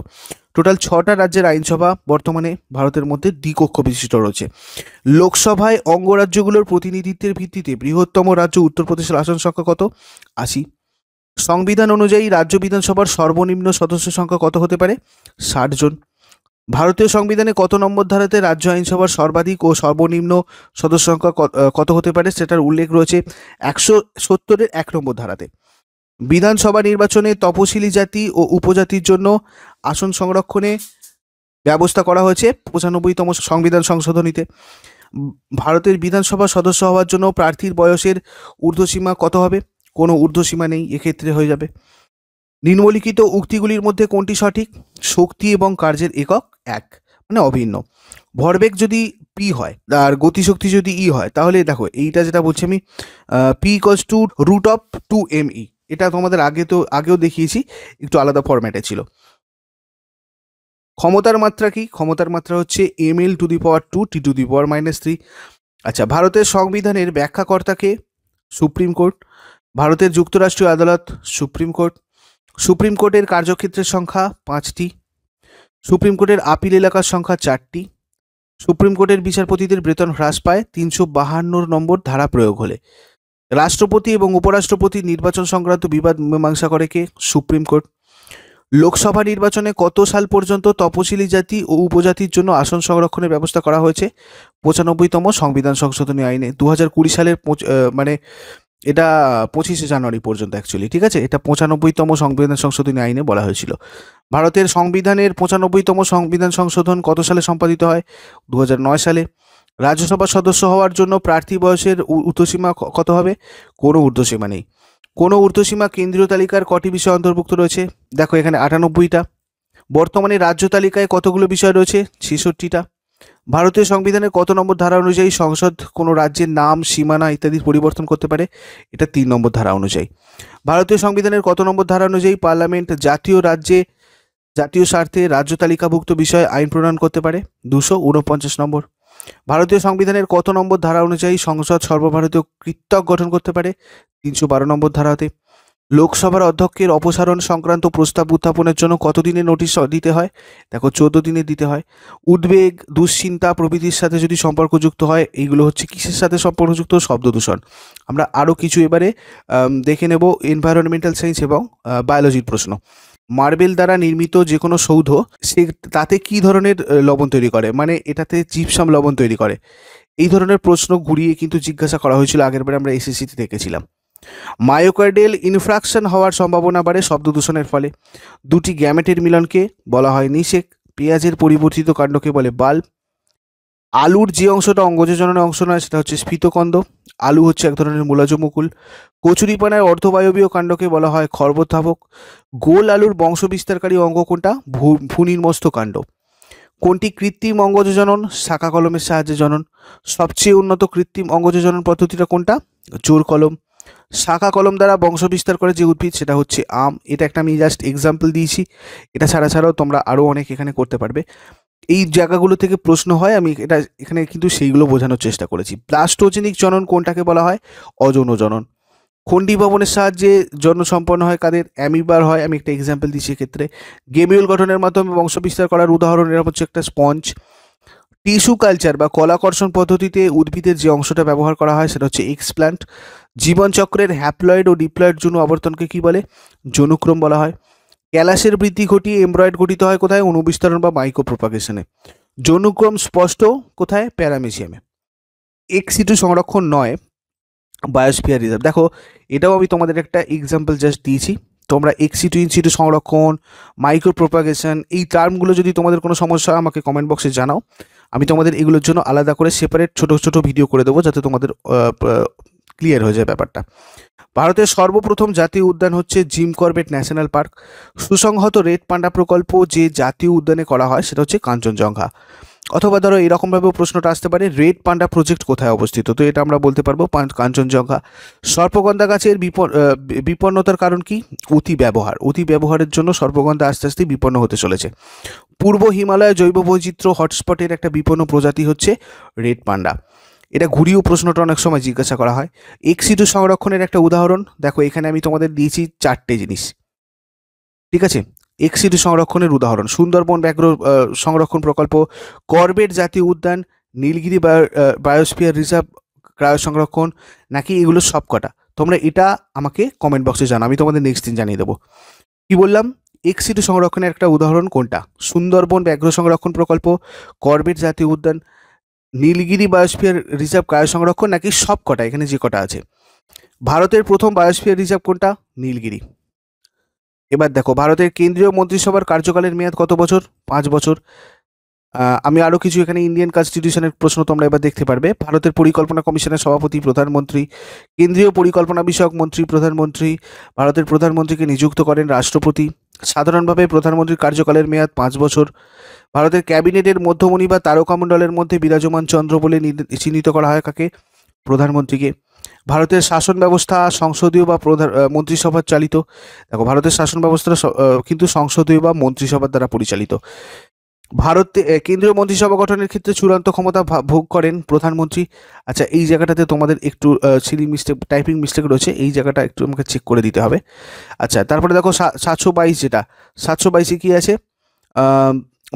A: টোটাল 6টা রাজ্যের আইনসভা বর্তমানে ভারতের মধ্যে দ্বিকক্ষ বিশিষ্ট রয়েছে। লোকসভায় অঙ্গরাজ্যগুলোর প্রতিনিধিত্বের ভিত্তিতে বৃহত্তম রাজ্য উত্তরপ্রদেশের আসন সংখ্যা কত? 80। সংবিধান অনুযায়ী রাজ্য বিধানসভার সর্বনিম্ন সদস্য সংখ্যা কত হতে পারে? 60 জন। ভারতীয় সংবিধানে কত নম্বর ধারাতে রাজ্য আইনসভার সর্বাধিক ও সর্বনিম্ন সদস্য সংখ্যা কত হতে পারে সেটার উল্লেখ রয়েছে 170-এর 1 নম্বর ধারাতে। বিধানসভা নির্বাচনে তপশিলি জাতি ও উপজাতির জন্য আসন সংরক্ষণে ব্যবস্থা করা হয়েছে 95তম সংবিধান সংশোধনীতে। ভারতের বিধানসভা সদস্য হওয়ার জন্য প্রার্থীর বয়সের ঊর্ধ্বসীমা কত হবে? কোনো ঊর্ধ্বসীমা নেই, এক্ষেত্রে হয়ে যাবে। নিম্নলিখিত উক্তিগুলির মধ্যে কোনটি সঠিক? শক্তি এবং কার্যের একক এক, মানে অভিন্ন। ভরবেগ যদি পি হয় আর গতিশক্তি যদি ই হয়, তাহলে দেখো এইটা যেটা বলছি আমি, পি ইকুয়ালস টু √2mE। এটা তোমাদের আগেও দেখিয়েছি, একটু আলাদা ফরম্যাটে ছিল। ক্ষমতার মাত্রা কি? ক্ষমতার মাত্রা হচ্ছে mL⁻², T⁻⁻3। আচ্ছা, ভারতের সংবিধানের ব্যাখ্যাকর্তাকে? Supreme court. ভারতের যুক্তরাষ্ট্রীয় আদালত? Supreme court. সুপ্রিম কোর্টের কার্যক্ষেত্রের সংখ্যা 5টি। সুপ্রিম কোর্টের আপিল এলাকার সংখ্যা 4টি। সুপ্রিম কোর্টের বিচারপতিদের বেতন হ্রাস পায় 352 নম্বর ধারা প্রয়োগ হলে। রাষ্ট্রপতি এবং উপরাষ্ট্রপতি নির্বাচন সংক্রান্ত বিবাদ মীমাংসা করে কে? Supreme court. লোকসভা নির্বাচনে কত সাল পর্যন্ত তপশিলি জাতি ও উপজাতির জন্য আসন সংরক্ষণের ব্যবস্থা করা হয়েছে? 95তম সংবিধান সংশোধনী আইনে 2020 সালের মানে এটা 25শে জানুয়ারি পর্যন্ত অ্যাকচুয়ালি, ঠিক আছে। এটা 95তম সংবিধান সংশোধনী আইনে বলা হয়েছিল। ভারতের সংবিধানের 95তম সংবিধান সংশোধন কত সালে সম্পাদিত হয়? 2009 সালে। রাজ্যসভার সদস্য হওয়ার জন্য প্রার্থী বয়সের ঊর্ধ্বসীমা কত হবে? কোনো ঊর্ধ্বসীমা নেই। কোনো ঊর্ধ্বসীমা কেন্দ্রীয় তালিকার কটি বিষয় অন্তর্ভুক্ত রয়েছে? দেখো এখানে 98টা। বর্তমানে রাজ্য তালিকায় কতগুলো বিষয় রয়েছে? 66টা। ভারতীয় সংবিধানের কত নম্বর ধারা অনুযায়ী সংসদ কোনো রাজ্যের নাম, সীমানা ইত্যাদির পরিবর্তন করতে পারে? এটা 3 নম্বর ধারা অনুযায়ী। ভারতীয় সংবিধানের কত নম্বর ধারা অনুযায়ী পার্লামেন্ট জাতীয় স্বার্থে রাজ্য তালিকাভুক্ত বিষয়ে আইন প্রণয়ন করতে পারে? 249 নম্বর। ভারতীয় সংবিধানের কত নম্বর ধারা অনুযায়ী সংসদ সর্বভারতীয় কৃতক গঠন করতে পারে? 312 নম্বর ধারাতে। লোকসভার অধ্যক্ষের অপসারণ সংক্রান্ত প্রস্তাব উত্থাপনের জন্য কতদিনের নোটিশ দিতে হয়? দেখো 14 দিনের দিতে হয়। উদ্বেগ, দুশ্চিন্তা প্রভৃতির সাথে যদি সম্পর্কযুক্ত হয়, এইগুলো হচ্ছে কিসের সাথে সম্পর্কযুক্ত? শব্দ দূষণ। আমরা আরও কিছু এবারে দেখে নেব এনভায়রনমেন্টাল সায়েন্স এবং বায়োলজির প্রশ্ন। মার্বেল দ্বারা নির্মিত যে কোনো সৌধ সে তাতে কী ধরনের লবণ তৈরি করে? মানে এটাতে জিপসাম লবণ তৈরি করে। এই ধরনের প্রশ্ন ঘুরিয়ে কিন্তু জিজ্ঞাসা করা হয়েছিল, আগেরবারে আমরা এসএসসিতে দেখেছিলাম। মায়োকার্ডিয়াল ইনফ্রাকশন হওয়ার সম্ভাবনা বাড়ে শব্দ দূষণের ফলে। দুটি গ্যামেটের মিলনকে বলা হয় নিষেক। পেঁয়াজের পরিবর্তিত কাণ্ডকে বলে বাল্ব। আলুর যে অংশটা অঙ্গজ জননের অংশ নয় সেটা হচ্ছে স্ফীতকন্দ। আলু হচ্ছে এক ধরনের মূলজ মুকুল। কচুরিপানার অর্ধবায়বীয় কাণ্ডকে বলা হয় খর্বধাবক। গোল আলুর বংশবিস্তারকারী অঙ্গ কোনটা? ভূনির্মস্ত কাণ্ড। কোনটি কৃত্রিম অঙ্গজ জনন? শাখা কলমের সাহায্যে জনন। সবচেয়ে উন্নত কৃত্রিম অঙ্গজ জনন পদ্ধতিটা কোনটা? জোর কলম। শাখা কলম দ্বারা বংশ বিস্তার করে যে উদ্ভিদ সেটা হচ্ছে আম। এটা একটা আমি জাস্ট এক্সাম্পল দিয়েছি, এটা ছাড়াও তোমরা আরও অনেক এখানে করতে পারবে। এই জায়গাগুলো থেকে প্রশ্ন হয়, আমি এটা এখানে কিন্তু সেইগুলো বোঝানোর চেষ্টা করেছি। প্লাস্টোজেনিক জনন কোনটাকে বলা হয়? অযৌন জনন। খণ্ডী ভবনের সাহায্যে জন্ম সম্পন্ন হয় কাদের? অ্যামিবার হয়, আমি একটা এক্সাম্পল দিচ্ছি এক্ষেত্রে। গেমিউল গঠনের মাধ্যমে বংশ বিস্তার করার উদাহরণ এরকম হচ্ছে একটা স্পঞ্জ। টিস্যু কালচার বা কলাকর্ষণ পদ্ধতিতে উদ্ভিদের যে অংশটা ব্যবহার করা হয় সেটা হচ্ছে এক্সপ্ল্যান্ট। জীবনচক্রের হ্যাপ্লয়েড ও ডিপ্লয়েড যৌন আবর্তনকে কি বলে? যৌনক্রম বলা হয়। ক্যালাসের বৃদ্ধি ঘটিয়ে এমব্রয়েড গঠিত হয় কোথায়? অণুবিস্তরণ বা মাইক্রোপ্রোপাগেশনে। যৌনক্রম স্পষ্ট কোথায়? প্যারামেসিয়ামে। এক্স-সিটু সংরক্ষণ নয়, বায়োস্ফিয়ার রিজার্ভ। দেখো এটাও আমি তোমাদের একটা এক্সাম্পল জাস্ট দিয়েছি। তোমরা এক্স-সিটু, ইন-সিটু সংরক্ষণ, মাইক্রোপ্রোপাগেশন, এই টার্মগুলো যদি তোমাদের কোনো সমস্যা আমাকে কমেন্ট বক্সে জানাও, আমি তোমাদের এগুলোর জন্য আলাদা করে সেপারেট ছোট ছোট ভিডিও করে দেবো, যাতে তোমাদের ক্লিয়ার হয়ে যায় ব্যাপারটা। ভারতের সর্বপ্রথম জাতীয় উদ্যান হচ্ছে জিম করবেট ন্যাশনাল পার্ক। সুসংহত রেড পান্ডা প্রকল্প যে জাতীয় উদ্যানে করা হয় সেটা হচ্ছে কাঞ্চনজঙ্ঘা। অথবা ধরো এরকমভাবেও প্রশ্নটা আসতে পারে, রেড পান্ডা প্রজেক্ট কোথায় অবস্থিত? তো এটা আমরা বলতে পারবো কাঞ্চনজঙ্ঘা। সর্পগন্ধা গাছের বিপন্নতার কারণ কি? অতি ব্যবহার। অতি ব্যবহারের জন্য সর্পগন্ধা আস্তে আস্তে বিপন্ন হতে চলেছে। পূর্ব হিমালয় জৈব বৈচিত্র্য হটস্পটের একটা বিপন্ন প্রজাতি হচ্ছে রেড পান্ডা। এটা ঘুরিয়েও প্রশ্নটা অনেক সময় জিজ্ঞাসা করা হয়। এক্স-সিটু সংরক্ষণের একটা উদাহরণ দেখো, এখানে আমি তোমাদের দিয়েছি 4টে জিনিস, ঠিক আছে? এক্স-সিটু সংরক্ষণের উদাহরণ: সুন্দরবন ব্যাঘ্র সংরক্ষণ প্রকল্প, করবেট জাতীয় উদ্যান, নীলগিরি বায়োস্ফিয়ার রিজার্ভ ক্রায় সংরক্ষণ, নাকি এগুলো সব কটা? তোমরা এটা আমাকে কমেন্ট বক্সে জানাও, আমি তোমাদের নেক্সট দিন জানিয়ে দেবো। কি বললাম? এক্স-সিটু সংরক্ষণের একটা উদাহরণ কোনটা? সুন্দরবন ব্যাঘ্র সংরক্ষণ প্রকল্প, করবেট জাতীয় উদ্যান, নীলগিরি বায়োস্ফিয়ার রিজার্ভ ক্রায় সংরক্ষণ, নাকি সব কটা এখানে যে কটা আছে? ভারতের প্রথম বায়োস্ফিয়ার রিজার্ভ কোনটা? নীলগিরি। এবার দেখো, ভারতের কেন্দ্রীয় মন্ত্রিসভার কার্যকালের মেয়াদ কত বছর? 5 বছর। আমি আরও কিছু এখানে ইন্ডিয়ান কনস্টিটিউশনের প্রশ্ন তোমরা এবার দেখতে পারবে। ভারতের পরিকল্পনা কমিশনের সভাপতি প্রধানমন্ত্রী। কেন্দ্রীয় পরিকল্পনা বিষয়ক মন্ত্রী প্রধানমন্ত্রী। ভারতের প্রধানমন্ত্রীকে নিযুক্ত করেন রাষ্ট্রপতি। সাধারণভাবে প্রধানমন্ত্রীর কার্যকালের মেয়াদ 5 বছর। ভারতের ক্যাবিনেটের মধ্যমণি বা তারকামণ্ডলের মধ্যে বিরাজমান চন্দ্র বলে চিহ্নিত করা হয় কাকে? প্রধানমন্ত্রীকে। ভারতের শাসন ব্যবস্থা সংসদীয় বা মন্ত্রিসভার চালিত? দেখো, ভারতের শাসন ব্যবস্থাটা কিন্তু সংসদীয় বা মন্ত্রিসভার দ্বারা পরিচালিত। ভারতে কেন্দ্রীয় মন্ত্রিসভা গঠনের ক্ষেত্রে চূড়ান্ত ক্ষমতা ভোগ করেন প্রধানমন্ত্রী। আচ্ছা, এই জায়গাটাতে তোমাদের একটু সিলি মিস্টেক, টাইপিং মিস্টেক রয়েছে, এই জায়গাটা একটু আমাকে চেক করে দিতে হবে। আচ্ছা, তারপরে দেখো 722, যেটা 722-এ কী আছে?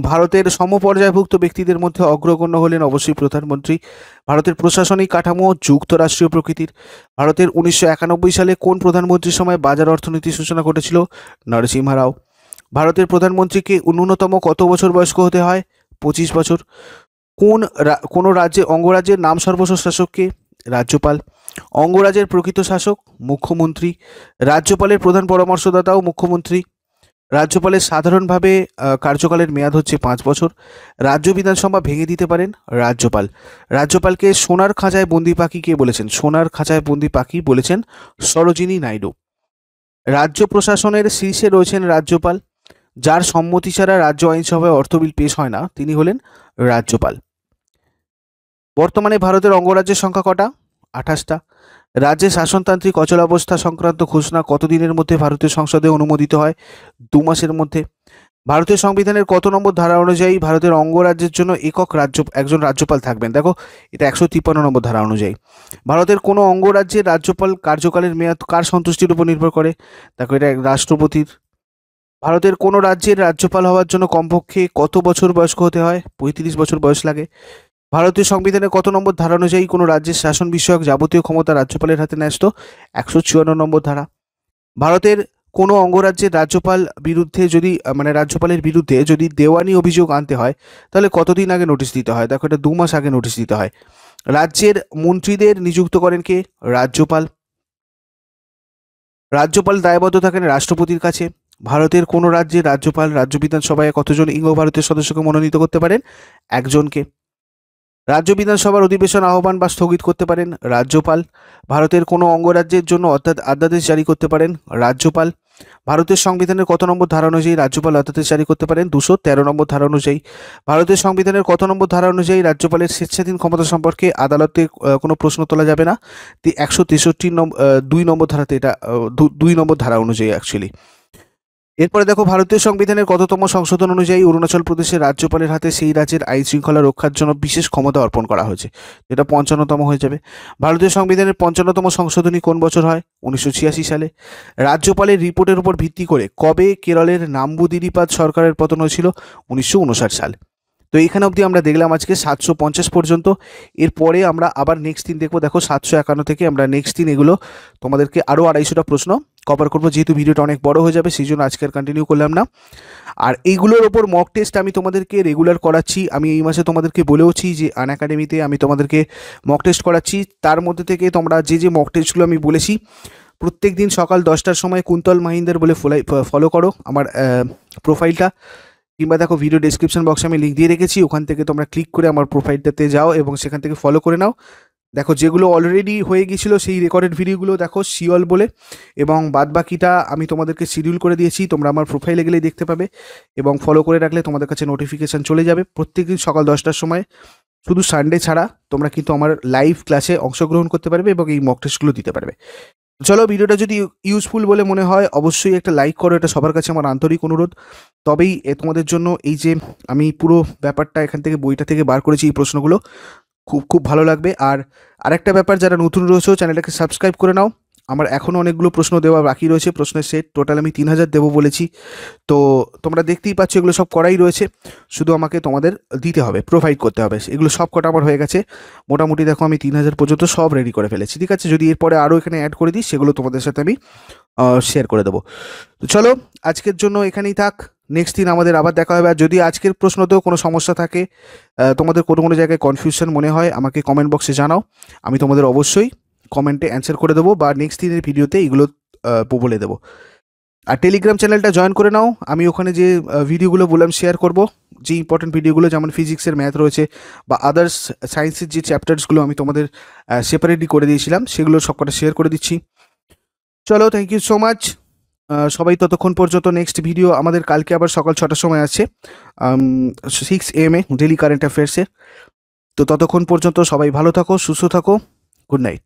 A: ভারতের সমপর্যায়ভুক্ত ব্যক্তিদের মধ্যে অগ্রগণ্য হলেন অবশ্যই প্রধানমন্ত্রী। ভারতের প্রশাসনিক কাঠামো যুক্তরাষ্ট্রীয় প্রকৃতির। ভারতের 1991 সালে কোন প্রধানমন্ত্রীর সময় বাজার অর্থনীতির সূচনা ঘটেছিল? নরসিংহ রাও। ভারতের প্রধানমন্ত্রীকে ন্যূনতম কত বছর বয়স্ক হতে হয়? 25 বছর। কোনো রাজ্যের অঙ্গরাজ্যের নাম সর্বস্ব শাসককে? রাজ্যপাল। অঙ্গরাজ্যের প্রকৃত শাসক? মুখ্যমন্ত্রী। রাজ্যপালের প্রধান পরামর্শদাতাও মুখ্যমন্ত্রী। রাজ্যপালের সাধারণভাবে কার্যকালের মেয়াদ হচ্ছে 5 বছর। রাজ্য বিধানসভা ভেঙে দিতে পারেন রাজ্যপাল। রাজ্যপালকে সোনার খাঁচায় বন্দি পাখি কে বলেছেন? সোনার খাঁচায় বন্দি পাখি বলেছেন সরোজিনী নাইডু। রাজ্য প্রশাসনের শীর্ষে রয়েছেন রাজ্যপাল। যার সম্মতি ছাড়া রাজ্য আইনসভায় অর্থ বিল পেশ হয় না তিনি হলেন রাজ্যপাল। বর্তমানে ভারতের অঙ্গরাজ্যের সংখ্যা কটা? 28টা। রাজ্যে শাসনতান্ত্রিক অচলাবস্থা সংক্রান্ত ঘোষণা কতদিনের মধ্যে ভারতীয় সংসদে অনুমোদিত হয়? 2 মাসের মধ্যে। ভারতের সংবিধানের কত নম্বর ধারা অনুযায়ী ভারতের অঙ্গরাজ্যের জন্য একজন রাজ্যপাল থাকবেন? দেখো, এটা 153 নম্বর ধারা অনুযায়ী। ভারতের কোনো অঙ্গরাজ্যের রাজ্যপাল কার্যকালের মেয়াদ কার সন্তুষ্টির উপর নির্ভর করে? দেখো, এটা রাষ্ট্রপতির। ভারতের কোনো রাজ্যের রাজ্যপাল হওয়ার জন্য কমপক্ষে কত বছর বয়স্ক হতে হয়? 35 বছর বয়স লাগে। ভারতীয় সংবিধানের কত নম্বর ধারা অনুযায়ী কোনো রাজ্যের শাসন বিষয়ক যাবতীয় ক্ষমতা রাজ্যপালের হাতে ন্যস্ত? 154 নম্বর ধারা। ভারতের কোনো অঙ্গরাজ্যের রাজ্যপালের বিরুদ্ধে যদি দেওয়ানি অভিযোগ আনতে হয়, তাহলে কতদিন আগে নোটিশ দিতে হয়? দেখো, এটা 2 মাস আগে নোটিশ দিতে হয়। রাজ্যের মন্ত্রীদের নিযুক্ত করেন কে? রাজ্যপাল। রাজ্যপাল দায়বদ্ধ থাকেন রাষ্ট্রপতির কাছে। ভারতের কোনো রাজ্যের রাজ্যপাল রাজ্য বিধানসভায় কতজন ভারতীয় সদস্যকে মনোনীত করতে পারেন? একজনকে। রাজ্য বিধানসভার অধিবেশন আহ্বান বা স্থগিত করতে পারেন রাজ্যপাল। ভারতের কোনো অঙ্গরাজ্যের জন্য অর্থাৎ অধ্যাদেশ জারি করতে পারেন রাজ্যপাল। ভারতের সংবিধানের কত নম্বর ধারা অনুযায়ী রাজ্যপাল অধ্যাদেশ জারি করতে পারেন? 213 নম্বর ধারা অনুযায়ী। ভারতের সংবিধানের কত নম্বর ধারা অনুযায়ী রাজ্যপালের স্বেচ্ছাধীন ক্ষমতা সম্পর্কে আদালতে কোনো প্রশ্ন তোলা যাবে না? 163 নম্বর 2 নম্বর ধারাতে, এটা 2 নম্বর ধারা অনুযায়ী অ্যাকচুয়ালি। এরপরে দেখো, ভারতীয় সংবিধানের কততম সংশোধন অনুযায়ী অরুণাচল প্রদেশের রাজ্যপালের হাতে সেই রাজ্যের আইন শৃঙ্খলা রক্ষার জন্য বিশেষ ক্ষমতা অর্পণ করা হয়েছে? যেটা 55তম হয়ে যাবে। ভারতীয় সংবিধানের 55তম সংশোধনী কোন বছর হয়? 1986 সালে। রাজ্যপালের রিপোর্টের উপর ভিত্তি করে কবে কেরলের নাম্বুদিরিপাদ সরকারের পতন হয়েছিল? 1959 সাল। তো এইখানে অবধি আমরা দেখলাম আজকে 750 পর্যন্ত। এরপরে আমরা আবার নেক্সট দিন দেখবো। দেখো, 751 থেকে আমরা নেক্সট দিন এগুলো তোমাদেরকে আরও 250টা প্রশ্ন কভার করবো। যেহেতু ভিডিওটা অনেক বড় হয়ে যাবে, সেই জন্য আজকে আর কন্টিনিউ করলাম না। আর এইগুলোর ওপর মক টেস্ট আমি তোমাদেরকে রেগুলার করাচ্ছি। আমি এই মাসে তোমাদেরকে বলেওছি যে আনএকাডেমিতে আমি তোমাদেরকে মক টেস্ট করাচ্ছি। তার মধ্যে থেকে তোমরা যে মক টেস্টগুলো আমি বলেছি, প্রত্যেক দিন সকাল 10টার সময় কুন্তল মাহিন্দার বলে ফলো করো আমার প্রোফাইলটা, কিংবা দেখো ভিডিও ডেসক্রিপশন বক্সে আমি লিঙ্ক দিয়ে রেখেছি, ওখান থেকে তোমরা ক্লিক করে আমার প্রোফাইলটাতে যাও এবং সেখান থেকে ফলো করে নাও। দেখো, যেগুলো অলরেডি হয়ে গিয়েছিলো সেই রেকর্ডেড ভিডিওগুলো দেখো শিওল বলে, এবং বাদবাকিটা আমি তোমাদেরকে শিডিউল করে দিয়েছি, তোমরা আমার প্রোফাইলে গেলেই দেখতে পাবে। এবং ফলো করে রাখলে তোমাদের কাছে নোটিফিকেশান চলে যাবে প্রত্যেকদিন সকাল 10টার সময়। শুধু সানডে ছাড়া তোমরা কিন্তু আমার লাইভ ক্লাসে অংশগ্রহণ করতে পারবে এবং এই মক টেস্টগুলো দিতে পারবে। চলো, ভিডিওটা যদি ইউজফুল বলে মনে হয় অবশ্যই একটা লাইক করো, এটা সবার কাছে আমার আন্তরিক অনুরোধ। তবেই তোমাদের জন্য এই যে আমি পুরো ব্যাপারটা এখান থেকে বইটা থেকে বার করেছি, এই প্রশ্নগুলো খুব খুব ভালো লাগবে। আর আরেকটা ব্যাপার, যারা নতুন রয়েছে চ্যানেলটাকে সাবস্ক্রাইব করে নাও। আমার এখনও অনেকগুলো প্রশ্ন দেওয়া বাকি রয়েছে, প্রশ্নের সেট টোটাল আমি 3000 দেবো বলেছি। তো তোমরা দেখতেই পাচ্ছ এগুলো সব করাই রয়েছে, শুধু আমাকে তোমাদের দিতে হবে, প্রোভাইড করতে হবে। এগুলো সব কটা আমার হয়ে গেছে মোটামুটি। দেখো, আমি 3000 পর্যন্ত সব রেডি করে ফেলেছি, ঠিক আছে? যদি এরপরে আরও এখানে অ্যাড করে দিই, সেগুলো তোমাদের সাথে আমি শেয়ার করে দেবো। তো চলো, আজকের জন্য এখানেই থাক। নেক্সট দিন আমাদের আবার দেখা হবে। আর যদি আজকের প্রশ্নতেও কোনো সমস্যা থাকে, তোমাদের কোনো জায়গায় কনফিউশন মনে হয়, আমাকে কমেন্ট বক্সে জানাও। আমি তোমাদের অবশ্যই কমেন্টে অ্যান্সার করে দেবো, বা নেক্সট দিনের ভিডিওতে এগুলো বলে দেবো। আর টেলিগ্রাম চ্যানেলটা জয়েন করে নাও। আমি ওখানে যে ভিডিওগুলো বললাম শেয়ার করব, যে ইম্পর্টেন্ট ভিডিওগুলো, যেমন ফিজিক্সের ম্যাথ রয়েছে বা আদার্স সায়েন্সের যে চ্যাপ্টার্সগুলো আমি তোমাদের সেপারেটলি করে দিয়েছিলাম, সেগুলো সবকটা শেয়ার করে দিচ্ছি। চলো, থ্যাংক ইউ সো মাচ সবাই। ততক্ষণ পর্যন্ত নেক্সট ভিডিও আমাদের কালকে আবার সকাল 6টার সময় আছে, 6 AM ডেলি কারেন্ট অ্যাফেয়ার্সে। তো ততক্ষণ পর্যন্ত সবাই ভালো থাকো, সুস্থ থাকো। Good night.